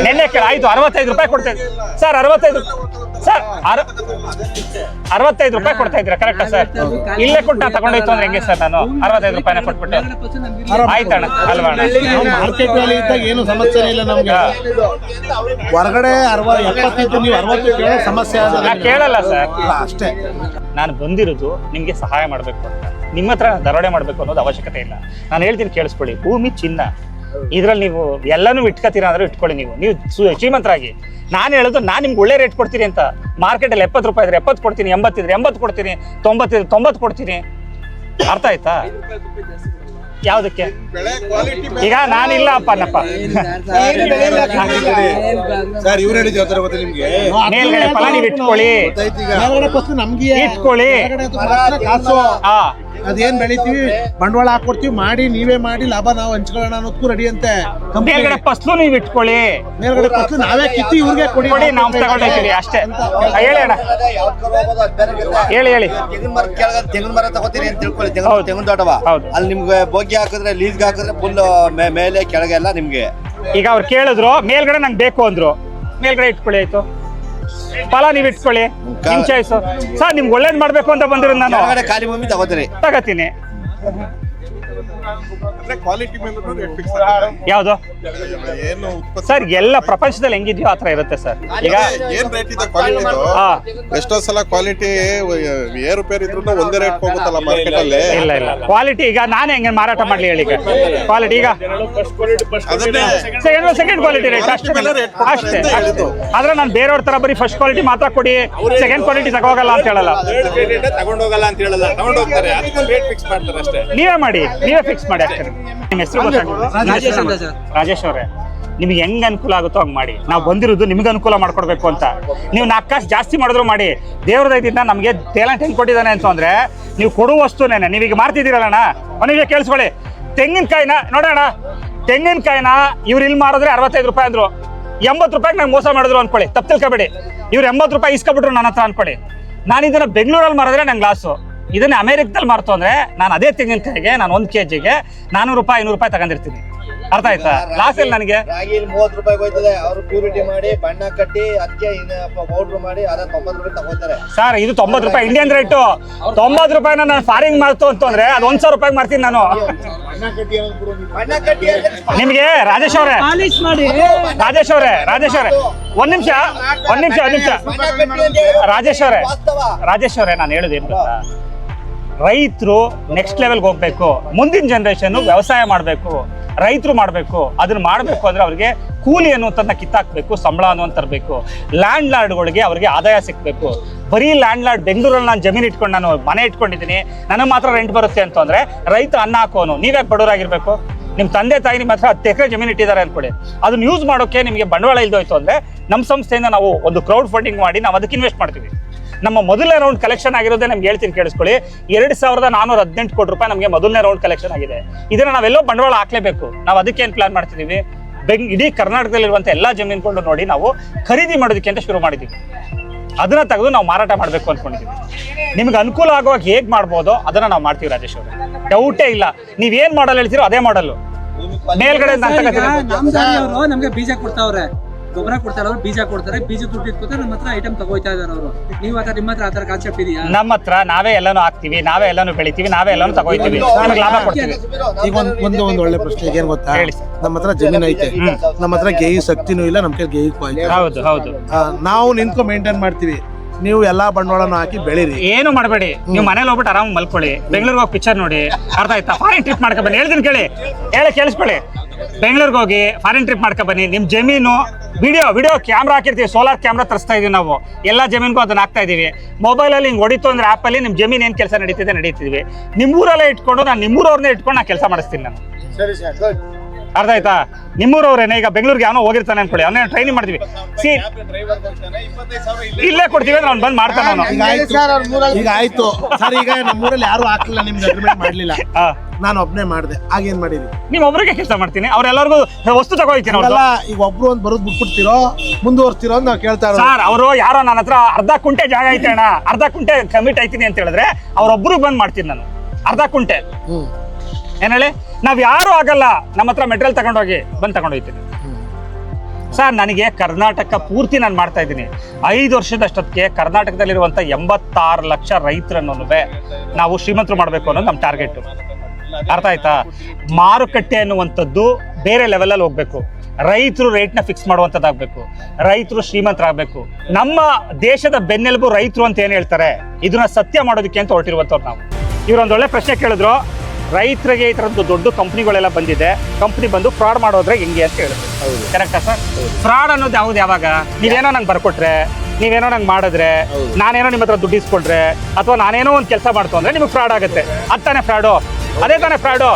Speaker 1: ನೆನ್ನೆ ಕೇಳ. ಆಯ್ತು, 65 ರೂಪಾಯಿ ಕೊಡ್ತಾ ಇದ್ದೀವಿ ಸರ್. 65 ಸರ್, 65 ರೂಪಾಯಿ ಕೊಡ್ತಾ ಇದ್ದೀರಾ ಕರೆಕ್ಟಾ ಸರ್? ಇಲ್ಲೇ ಕೊಟ್ಟು ನಾನು ತಗೊಂಡೋಯ್ತು ಅಂದ್ರೆ ಹೆಂಗೆ ಸರ್? ನಾನು 65 ರೂಪಾಯಿನ ಕೊಟ್ಬಿಟ್ಟೆ. ಆಯ್ತಣ್ಣ, ಅಲ್ವಾ ಅಣ್ಣ?
Speaker 6: ಮಾರ್ಕೆಟ್ ವ್ಯಾಲಿ ಇದ್ದಾಗ ಏನು ಸಮಸ್ಯೆ ಇಲ್ಲ ನಮ್ಗೆ. ಹೊರಗಡೆ 75 ನೀವು 60 ಕೇಳೋ ಸಮಸ್ಯೆ
Speaker 1: ನಾ ಕೇಳಲ್ಲ ಸರ್.
Speaker 6: ಅಷ್ಟೇ.
Speaker 1: ನಾನು ಬಂದಿರೋದು ನಿಮ್ಗೆ ಸಹಾಯ ಮಾಡ್ಬೇಕು ಅಂತ. ನಿಮ್ಮ ಹತ್ರ ದರೋಡೆ ಮಾಡ್ಬೇಕು ಅನ್ನೋದು ಅವಶ್ಯಕತೆ ಇಲ್ಲ. ನಾನು ಹೇಳ್ತೀನಿ, ಕೇಳಿಸ್ಕೊಳ್ಳಿ. ಭೂಮಿ ಚಿನ್ನ, ಇದ್ರಲ್ಲಿ ನೀವು ಎಲ್ಲಾನು ಇಟ್ಕೋತೀರಾ ಅಂದ್ರೆ ಇಟ್ಕೊಳ್ಳಿ. ನೀವು ಶ್ರೀಮಂತರಾಗಿ. ನಾನು ಹೇಳೋದು, ನಾನು ನಿಮ್ಗೆ ಒಳ್ಳೆ ರೇಟ್ ಕೊಡ್ತೀನಿ ಅಂತ. ಮಾರ್ಕೆಟಲ್ಲಿ 70 ರೂಪಾಯಿ ಇದ್ರೆ 70 ಕೊಡ್ತೀನಿ, 80 ಇದ್ರೆ 80 ಕೊಡ್ತೀನಿ, 90 ಇದ್ರೆ 90 ಕೊಡ್ತೀನಿ. ಅರ್ಥ ಆಯ್ತಾ? ಯಾವ್ದಕ್ಕೆ? ಈಗ ನಾನಿಲ್ಲ ಅಪ್ಪನಪ್ಪ.
Speaker 6: ಸರ್, ಇವ್ರು ಹೇಳಿದ ಯಾವ ತರ ಗೊತ್ತಾ ನಿಮ್ಗೆ?
Speaker 1: ಮೇಲ್ಗಡೆ ಫಲ ನೀವು ಇಟ್ಕೊಳ್ಳಿ,
Speaker 6: ನಮ್ಗೆ
Speaker 1: ಇಟ್ಕೊಳ್ಳಿ.
Speaker 6: ಕಾಸು
Speaker 1: ಹಾ,
Speaker 6: ಅದೇನ್ ಬೆಳಿತೀವಿ ಬಂಡವಾಳ ಹಾಕೊಡ್ತೀವಿ, ಮಾಡಿ ನೀವೇ ಮಾಡಿ ಲಾಭ ನಾವು ಹಂಚ್ಕೊಳ್ಳೋಣ ಅನ್ನೋದಕ್ಕೂ ರೆಡಿ ಅಂತೆ.
Speaker 1: ಮೇಲ್ಗಡೆ ಫಸ್ಲು ನೀವು ಇಟ್ಕೊಳ್ಳಿ,
Speaker 6: ಮೇಲ್ಗಡೆ ಫಸ್ಲು ನಾವೇ ಕಿತ್ತಿ ಇವ್ರಿಗೆ ಕೊಡಿ,
Speaker 1: ನಾವು ತಗೊಂಡೋಗ್ತೀವಿ ಅಷ್ಟೇ. ಹೇಳಿ ಅಣ್ಣ, ಹೇಳಿ.
Speaker 8: ತೆಂಗಿನ ಮರ ತಗೋತೀರಿ ಅಂತ ತಿಳ್ಕೊಳ್ಳಿ.
Speaker 1: ಹೌದು.
Speaker 8: ತೆಂಗಿನ ತೋಟವ
Speaker 1: ಹೌದು.
Speaker 8: ಅಲ್ಲಿ ನಿಮ್ಗೆ ಬೋಗಿ ಹಾಕಿದ್ರೆ, ಲೀಸ್ಗೆ ಹಾಕಿದ್ರೆ ಫುಲ್ ಮೇಲೆ ಕೆಳಗೆ ಎಲ್ಲ ನಿಮ್ಗೆ.
Speaker 1: ಈಗ ಅವ್ರು ಕೇಳಿದ್ರು, ಮೇಲ್ಗಡೆ ನಂಗೆ ಬೇಕು ಅಂದ್ರು, ಮೇಲ್ಗಡೆ ಇಟ್ಕೊಳ್ಳಿ. ಆಯ್ತು, ಫಲ ನೀವು ಇಟ್ಕೊಳ್ಳಿ, ನಿಮ್ ಚಾಯ್ಸು ಸರ್. ನಿಮ್ಗೆ ಒಳ್ಳೇದ್ ಮಾಡ್ಬೇಕು ಅಂತ ಬಂದಿರೋ ನಾನು
Speaker 8: ಕೆಳಗಡೆ ಖಾಲಿ ಭೂಮಿ ತಗೋತೀರಿ,
Speaker 1: ತಗತೀನಿ.
Speaker 3: ಕ್ವಾಲಿಟಿ ಮೇಲೆ ರೇಟ್ ಫಿಕ್ಸ್
Speaker 1: ಯಾವ್ದು
Speaker 3: ಏನು ಉತ್ಪತ್ತಿ
Speaker 1: ಸರ್? ಎಲ್ಲ ಪ್ರಪಂಚದಲ್ಲಿ ಹೆಂಗಿದ್ಯೋ ಆತರ ಇರುತ್ತೆ ಸರ್. ಈಗ
Speaker 3: ಏನ್ ರೇಟ್ ಇದೆ ಕ್ವಾಲಿಟಿ?
Speaker 1: ಹಾ,
Speaker 3: ಎಷ್ಟೋ ಸಲ ಕ್ವಾಲಿಟಿ ಏರುಪೇರು ಇದ್ರು ಒಂದೇ ರೇಟ್ ಹೋಗುತ್ತಲ್ಲ ಮಾರ್ಕೆಟ್ ಅಲ್ಲಿ.
Speaker 1: ಇಲ್ಲ ಕ್ವಾಲಿಟಿ. ಈಗ ನಾನೇ ಹೆಂಗೆ ಮಾರಾಟ ಮಾಡ್ಲಿ ಹೇಳಿ? ಈಗ ಕ್ವಾಲಿಟಿ ಈಗ
Speaker 3: ಅದನ್ನೇ
Speaker 1: ಸೆಕೆಂಡ್ ಕ್ವಾಲಿಟಿ ರೇಟ್ ಅಷ್ಟೇ. ಆದ್ರೆ ನಾನು ಬೇರೆಯವ್ರ ತರ ಬರೀ ಫಸ್ಟ್ ಕ್ವಾಲಿಟಿ ಮಾತ್ರ ಕೊಡಿ, ಸೆಕೆಂಡ್ ಕ್ವಾಲಿಟಿ ತಗೋಗಲ್ಲ ಅಂತ ಹೇಳಲ್ಲ.
Speaker 5: ತಗೊಂಡೋಗಲ್ಲ ಅಂತ ಹೇಳಲ್ಲ, ತಗೊಂಡೋಗ್ತಾರೆ. ಅದಕ್ಕೊಂದು ರೇಟ್ ಫಿಕ್ಸ್ ಮಾಡ್ತಾರೆ ಅಷ್ಟೇ.
Speaker 1: ನೀವೇ ಮಾಡಿ, ನೀವೇ ಫಿಕ್ಸ್ ಮಾಡಿ ಅಷ್ಟೇ. ನಿಮ್ಮ ಹೆಸರು
Speaker 7: ರಾಜೇಶ್ ಅಂತ ಸರ್.
Speaker 1: ರಾಜೇಶ್ ಅವರೇ, ನಿಮ್ಗೆ ಹೆಂಗ್ ಅನುಕೂಲ ಆಗುತ್ತೋ ಹಂಗ್ ಮಾಡಿ. ನಾವು ಬಂದಿರೋದು ನಿಮ್ಗೆ ಅನುಕೂಲ ಮಾಡ್ಕೊಡ್ಬೇಕು ಅಂತ. ನೀವು 4 ಕಾಸು ಜಾಸ್ತಿ ಮಾಡಿದ್ರು ಮಾಡಿ. ದೇವ್ರ ದಯದಿಂದ ನಮಗೆ ಟ್ಯಾಲೆಂಟ್ ಹೆಂಗ್ ಕೊಟ್ಟಿದ್ದಾನೆ ಅಂತಂದ್ರೆ, ನೀವು ಕೊಡುವ ವಸ್ತುನೇನೆ ನೀವೀಗ ಮಾರ್ತಿದ್ದೀರಲ್ಲಣ್ಣ. ಅವನಿಗೆ ಕೇಳಿಸ್ಕೊಳ್ಳಿ, ತೆಂಗಿನಕಾಯಿನ ನೋಡೋಣ, ತೆಂಗಿನಕಾಯಿನ ಇವ್ರು ಇಲ್ಲಿ ಮಾಡಿದ್ರೆ 65 ರೂಪಾಯಿ ಅಂದ್ರು, 80 ರೂಪಾಯಿಗೆ ನಂಗೆ ಮೋಸ ಮಾಡಿದ್ರು ಅನ್ಕೊಳ್ಳಿ, ತಪ್ಪು ತಿಳ್ಕೊಬೇಡಿ. ಇವ್ರು 80 ರೂಪಾಯಿ ಇಸ್ಕೊಬಿಟ್ರು ನನ್ನ ಹತ್ರ ಅನ್ಕೊಳ್ಳಿ. ನಾನು ಇದನ್ನ ಬೆಂಗಳೂರಲ್ಲಿ ಮಾರಿದ್ರೆ ನಂಗೆ ಲಾಸು. ಇದನ್ನ ಅಮೆರಿಕದಲ್ಲಿ ಮಾರ್ತು ಅಂದ್ರೆ ನಾನು ಅದೇ ತೆಂಗಿನಕಾಯಿಗೆ ನಾನು 1 kgಗೆ 400 ರೂಪಾಯಿ 500 ರೂಪಾಯಿ ತಗೊಂಡಿರ್ತೀನಿ. ಅರ್ಥ ಆಯ್ತಾ? ಲಾಸ್ ಇಲ್ಲ ನನಗೆ.
Speaker 8: ರಾಗಿ 30 ರೂಪಾಯಿ ಹೋಯ್ತದೆ, ಅವರು ಪ್ಯೂರಿಟಿ ಮಾಡಿ ಬಣ್ಣ ಕಟ್ಟಿ ಅದಕ್ಕೆ ಪೌಡರ್ ಮಾಡಿ ಅದ 90 ರೂಪಾಯಿ ತಗೋತಾರೆ
Speaker 1: ಸರ್. ಇದು 90 ರೂಪಾಯಿ ಇಂಡಿಯನ್ ರೇಟು. 90 ರೂಪಾಯಿನ ನಾನು ಫಾರಿಂಗ್ ಮಾಡ್ತು ಅಂತಂದ್ರೆ ಅದು 1,000 ರೂಪಾಯಿ ಮಾಡ್ತೀನಿ ನಾನು. ನಿಮ್ಗೆ ರಾಜೇಶ್ ಅವರೇ, ಒಂದ್ ನಿಮಿಷ ರಾಜೇಶ್ ಅವರೇ, ನಾನು ಹೇಳೋದು ಏನು ಗೊತ್ತಾ? ರೈತರು ನೆಕ್ಸ್ಟ್ ಲೆವೆಲ್ಗೆ ಹೋಗ್ಬೇಕು. ಮುಂದಿನ ಜನರೇಷನ್ ವ್ಯವಸಾಯ ಮಾಡಬೇಕು, ರೈತರು ಮಾಡಬೇಕು. ಅದನ್ನ ಮಾಡಬೇಕು ಅಂದ್ರೆ ಅವ್ರಿಗೆ ಕೂಲಿ ಅನ್ನುವಂಥದ್ದನ್ನ ಕಿತ್ತಾಕ್ಬೇಕು, ಸಂಬಳ ಅನ್ನುವಂಥ ತರಬೇಕು. ಲ್ಯಾಂಡ್ ಲಾರ್ಡ್ಗಳಿಗೆ ಅವ್ರಿಗೆ ಆದಾಯ ಸಿಕ್ಬೇಕು. ಬರೀ ಲ್ಯಾಂಡ್ ಲಾರ್ಡ್ ಬೆಂಗಳೂರಲ್ಲಿ ನಾನು ಜಮೀನು ಇಟ್ಕೊಂಡು ನಾನು ಮನೆ ಇಟ್ಕೊಂಡಿದ್ದೀನಿ, ನನಗೆ ಮಾತ್ರ ರೆಂಟ್ ಬರುತ್ತೆ ಅಂತಂದ್ರೆ ರೈತ ಅನ್ನ ಹಾಕೋನು. ನೀವ್ಯಾಕೆ ಬಡವರಾಗಿರ್ಬೇಕು? ನಿಮ್ಮ ತಂದೆ ತಾಯಿ ನಿಮ್ಮ ಹತ್ರ 10 ಎಕರೆ ಜಮೀನು ಇಟ್ಟಿದ್ದಾರೆ ಅನ್ಕೊಳ್ಳಿ, ಅದನ್ನ ಯೂಸ್ ಮಾಡೋಕೆ ನಿಮಗೆ ಬಂಡವಾಳ ಇಲ್ದೋಯ್ತು ಅಂದ್ರೆ ನಮ್ಮ ಸಂಸ್ಥೆಯಿಂದ ನಾವು ಒಂದು ಕ್ರೌಡ್ ಫಂಡಿಂಗ್ ಮಾಡಿ ನಾವು ಅದಕ್ಕೆ ಇನ್ವೆಸ್ಟ್ ಮಾಡ್ತೀವಿ. ನಮ್ಮ ಮೊದಲನೇ ರೌಂಡ್ ಕಲೆಕ್ಷನ್ ಆಗಿರೋದೇ ನಮ್ಗೆ ಹೇಳ್ತೀನಿ, ಕೇಳಿಸ್ಕೊಳ್ಳಿ. 2,418 ಕೋಟಿ ರೂಪಾಯಿ ನಮಗೆ ಮೊದಲನೇ ರೌಂಡ್ ಕಲೆಕ್ಷನ್ ಆಗಿದೆ. ಇದನ್ನ ನಾವೆಲ್ಲೋ ಬಂಡವಾಳ ಹಾಕ್ಲೇಬೇಕು. ನಾವು ಅದಕ್ಕೇನು ಪ್ಲಾನ್ ಮಾಡ್ತಿದ್ದೀವಿ, ಇಡೀ ಕರ್ನಾಟಕದಲ್ಲಿರುವಂಥ ಎಲ್ಲ ಜಮೀನುಕೊಂಡು ನೋಡಿ ನಾವು ಖರೀದಿ ಮಾಡೋದಕ್ಕೆ ಅಂತ ಶುರು ಮಾಡಿದ್ದೀವಿ. ಅದನ್ನ ತೆಗೆದು ನಾವು ಮಾರಾಟ ಮಾಡಬೇಕು ಅಂದ್ಕೊಂಡಿದ್ದೀವಿ. ನಿಮ್ಗೆ ಅನುಕೂಲ ಆಗುವಾಗ ಹೇಗೆ ಮಾಡ್ಬೋದೋ ಅದನ್ನ ನಾವು ಮಾಡ್ತೀವಿ ರಾಜೇಶ್ ಅವರೇ, ಡೌಟೇ ಇಲ್ಲ. ನೀವೇನ್ ಮಾಡಲ್ ಹೇಳ್ತೀರೋ ಅದೇ ಮಾಡಲ್ಲು. ಮೇಲ್ಗಡೆ
Speaker 7: ಅವರು ನಮ್ಗೆ ಬೀಜ ಕೊಡ್ತಾವ್ರೆ, ಗೊಬ್ಬರ ಕೊಡ್ತಾರೆ, ಅವ್ರು ಬೀಜ ಕೊಡ್ತಾರೆ, ಬೀಜ ದುಡ್ಡು ಇಟ್ಕೊತಾರೆ, ನಮ್ಮ ಹತ್ರ ಐಟಮ್ ತಗೋಯ್ತಾ ಇದಾರೆ ಅವರು. ನಿಮ್ಮ ಹತ್ರ ಆತರ ಕಾನ್ಸೆಪ್ಟ್ ಇದೆಯಾ? ನಮ್ಮ ಹತ್ರ
Speaker 1: ನಾವೇ ಎಲ್ಲಾನು ಹಾಕ್ತಿವಿ, ನಾವೇ ಎಲ್ಲಾನು ಬೆಳಿತೀವಿ, ನಾವೇ ಎಲ್ಲಾನು ತಗೋಯ್ತೀವಿ, ನಮಗೆ ಲಾಭ ಕೊಡ್ತೀವಿ.
Speaker 6: ಈಗ ಒಂದು ಒಳ್ಳೆ ಪ್ರಶ್ನೆ ಏನ್ ಗೊತ್ತಾ?
Speaker 1: ಹೇಳಿ ಸರ್.
Speaker 6: ನಮ್ಮ ಹತ್ರ ಜಮೀನ್ ಐತೆ, ನಮ್ಮ ಹತ್ರ ಗೇಯಿ ಶಕ್ತಿನೂ ಇಲ್ಲ, ನಮ್ ಕೈ ಗೇಯಿಗೂ ಐತೆ.
Speaker 1: ಹೌದು.
Speaker 6: ನಾವು ನಿಂತ್ಕೊ ಮೇಂಟೈನ್ ಮಾಡ್ತೀವಿ. ನೀವು ಎಲ್ಲಾ ಬಂಡವಾಳನ ಹಾಕಿ ಬೆಳೀರಿ.
Speaker 1: ಏನು ಮಾಡಬೇಡಿ, ನೀವು ಮನೇಲಿ ಹೋಗ್ಬಿಟ್ಟು ಆರಾಮ್ ಮಲ್ಕೊಳ್ಳಿ, ಬೆಂಗಳೂರಿಗೆ ಹೋಗಿ ಪಿಕ್ಚರ್ ನೋಡಿ, ಅರ್ಥ ಆಯ್ತಾ? ಫಾರಿನ್ ಟ್ರಿಪ್ ಮಾಡ್ಕೊ ಬನ್ನಿ, ಹೇಳ್ತೀನಿ ಕೇಳಿ, ಕೇಳಿಸ್ಕೊಳ್ಳಿ. ಬೆಂಗಳೂರಿಗೆ ಹೋಗಿ ಫಾರಿನ್ ಟ್ರಿಪ್ ಮಾಡ್ಕೊ ಬನ್ನಿ. ನಿಮ್ಮ ಜಮೀನು ವಿಡಿಯೋ ಕ್ಯಾಮ್ರಾ ಹಾಕಿರ್ತೀವಿ, ಸೋಲಾರ್ ಕ್ಯಾಮ್ರಾ ತರಿಸ್ತಾ ಇದೀವಿ ನಾವು, ಎಲ್ಲ ಜಮೀನ್ಗೂ ಅದನ್ನ ಹಾಕ್ತಾ ಇದೀವಿ. ಮೊಬೈಲಲ್ಲಿ ಹಿಂಗೆ ಹೊಡಿತು ಅಂದ್ರೆ ಆ್ಯಪಲ್ಲಿ ನಿಮ್ಮ ಜಮೀನು ಏನು ಕೆಲಸ ನಡೀತಿದ್ವಿ. ನಿಮ್ಮೂರಲ್ಲೇ ಇಟ್ಕೊಂಡು ನಾನು ನಿಮ್ಮೂರವ್ರನ್ನೇ ಇಟ್ಕೊಂಡು ನಾನು ಕೆಲಸ ಮಾಡಿಸ್ತೀನಿ ನಾನು.
Speaker 8: ಸರಿ ಸರ್, ಗುಡ್.
Speaker 1: ಅರ್ಥ ಆಯ್ತಾ? ನಿಮ್ಮೂರವ್ರೇನೆ. ಈಗ ಬೆಂಗಳೂರಿಗೆ ಯಾವನೋ ಹೋಗಿರ್ತಾನೆ ಅನ್ಕೊಳ್ಳಿ, ಅವನೇ ಟ್ರೈನಿಂಗ್ ಮಾಡ್ತೀವಿ, ಇಲ್ಲೇ ಕೊಡ್ತೀವಿ ಅಂದ್ರೆ ಅವ್ನು ಬಂದು ಮಾಡ್ತಾನೆ ಅವನು.
Speaker 6: ಈಗ ಆಯ್ತು ಸರ್, ಈಗ ನಮ್ಮೂರಲ್ಲಿ ಯಾರು ಹಾಕ್ಲಿಲ್ಲ, ನಿಮ್ಗೆ ಅಗ್ರಿಮೆಂಟ್ ಮಾಡ್ಲಿಲ್ಲ, ನಾನು ಒಬ್ನೇ ಮಾಡಿದೆ. ಆಗೇನ್ ಮಾಡಿರಿ?
Speaker 1: ನೀವು ಒಬ್ರಿಗೆ ಕೆಲಸ ಮಾಡ್ತೀನಿ, ಅವ್ರೆಲ್ಲರಿಗೂ ವಸ್ತು ತಗೋಯ್ತೀನಿ.
Speaker 6: ಅಲ್ಲ, ಈಗ ಒಬ್ರು ಒಂದ್ ಬರೋದ್ ಬಿಟ್ಬಿಡ್ತಿರೋ ಮುಂದುವರ್ಸ್ತಿರೋ ಅಂತ ನಾವು ಕೇಳ್ತಾ ಇರೋದು.
Speaker 1: ಸರ್, ಅವರು ಯಾರೋ ನನ್ನ ಹತ್ರ ಅರ್ಧ ಕುಂಟೆ ಜಾಗ ಐತೆ ಅಣ್ಣ, ಅರ್ಧ ಕುಂಟೆ ಕಮಿಟ್ ಆಯ್ತೀನಿ ಅಂತ ಹೇಳಿದ್ರೆ ಅವ್ರೊಬ್ರು ಬಂದ್ ಮಾಡ್ತೀನಿ ನಾನು, ಅರ್ಧ ಕುಂಟೆ. ಏನ್ ಹೇಳಿ, ನಾವ್ ಯಾರು ಆಗಲ್ಲ, ನಮ್ಮ ಹತ್ರ ಮೆಟೀರಿಯಲ್ ತಗೊಂಡೋಗಿ ಬಂದ್ ತಗೊಂಡೋಗ್ತೀನಿ. ಸರ್, ನನಗೆ ಕರ್ನಾಟಕ ಪೂರ್ತಿ ನಾನು ಮಾಡ್ತಾ ಇದ್ದೀನಿ. 5 ವರ್ಷದಷ್ಟೊತ್ತಿಗೆ ಕರ್ನಾಟಕದಲ್ಲಿರುವಂಥ 86 ಲಕ್ಷ ರೈತರನ್ನು ನಾವು ಶ್ರೀಮಂತರು ಮಾಡಬೇಕು ಅನ್ನೋದು ನಮ್ಮ ಟಾರ್ಗೆಟ್. ಅರ್ಥ ಆಯ್ತಾ? ಮಾರುಕಟ್ಟೆ ಅನ್ನುವಂಥದ್ದು ಬೇರೆ ಲೆವೆಲಲ್ಲಿ ಹೋಗ್ಬೇಕು. ರೈತರು ರೇಟ್ನ ಫಿಕ್ಸ್ ಮಾಡುವಂಥದ್ದಾಗಬೇಕು, ರೈತರು ಶ್ರೀಮಂತರಾಗಬೇಕು. ನಮ್ಮ ದೇಶದ ಬೆನ್ನೆಲುಬು ರೈತರು ಅಂತ ಏನು ಹೇಳ್ತಾರೆ, ಇದನ್ನ ಸತ್ಯ ಮಾಡೋದಕ್ಕೆ ಅಂತ ಹೊರಟಿರುವಂಥವ್ರು ನಾವು. ಇವರೊಂದು ಒಳ್ಳೆ ಪ್ರಶ್ನೆ ಕೇಳಿದ್ರು, ರೈತರಿಗೆ ಈ ಥರದ್ದು ದೊಡ್ಡ ಕಂಪ್ನಿಗಳೆಲ್ಲ ಬಂದಿದೆ, ಕಂಪ್ನಿ ಬಂದು ಫ್ರಾಡ್ ಮಾಡೋದ್ರೆ ಹೆಂಗೆ ಅಂತ ಹೇಳಿದ್ರು. ಕರೆಕ್ಟಾ ಸರ್? ಫ್ರಾಡ್ ಅನ್ನೋದು ಯಾವ್ದು? ಯಾವಾಗ ನೀವೇನೋ ನಂಗೆ ಬರ್ಕೊಟ್ರೆ, ನೀವೇನೋ ನಂಗೆ ಮಾಡಿದ್ರೆ, ನಾನೇನೋ ನಿಮ್ಮ ಹತ್ರ ದುಡ್ಡು ಇಸ್ಕೊಂಡ್ರೆ, ಅಥವಾ ನಾನೇನೋ ಒಂದು ಕೆಲಸ ಮಾಡ್ತು ಅಂದ್ರೆ ನಿಮಗೆ ಫ್ರಾಡ್ ಆಗುತ್ತೆ. ಅದು ತಾನೇ ಫ್ರಾಡು? ಅದೇ ತಾನೇ ಫ್ರಾಡು?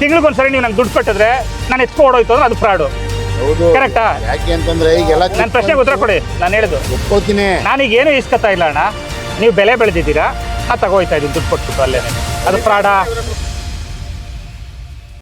Speaker 1: ತಿಂಗಳಿಗೊಂದ್ಸರಿ ನೀವು ನಂಗೆ ದುಡ್ಡು ಕೊಟ್ಟಿದ್ರೆ ನಾನು ಎತ್ಕೊ ಓಡೋಯ್ತು ಅಂದ್ರೆ ಅದು ಫ್ರಾಡು. ಕರೆಕ್ಟಾ?
Speaker 8: ಯಾಕೆ ಅಂತಂದ್ರೆ ಈಗೆಲ್ಲ
Speaker 1: ನನ್ನ ಪ್ರಶ್ನೆಗೆ ಉತ್ತರ ಕೊಡಿ. ನಾನು ಹೇಳಿದ್ದು
Speaker 8: ಒಪ್ಕೋತೀನಿ.
Speaker 1: ನಾನೀಗ ಏನು ಇಸ್ಕೊತಾ ಇಲ್ಲ ಅಣ್ಣ, ನೀವು ಬೆಲೆ ಬೆಳೆದಿದ್ದೀರಾ, ತಗೋಯ್ತಾ ಇದ್ದೀನಿ ದುಡ್ಡು ಕೊಟ್ಬಿಟ್ಟು ಅಲ್ಲೇನೆ. ಅದು ಫ್ರಾಡಾ?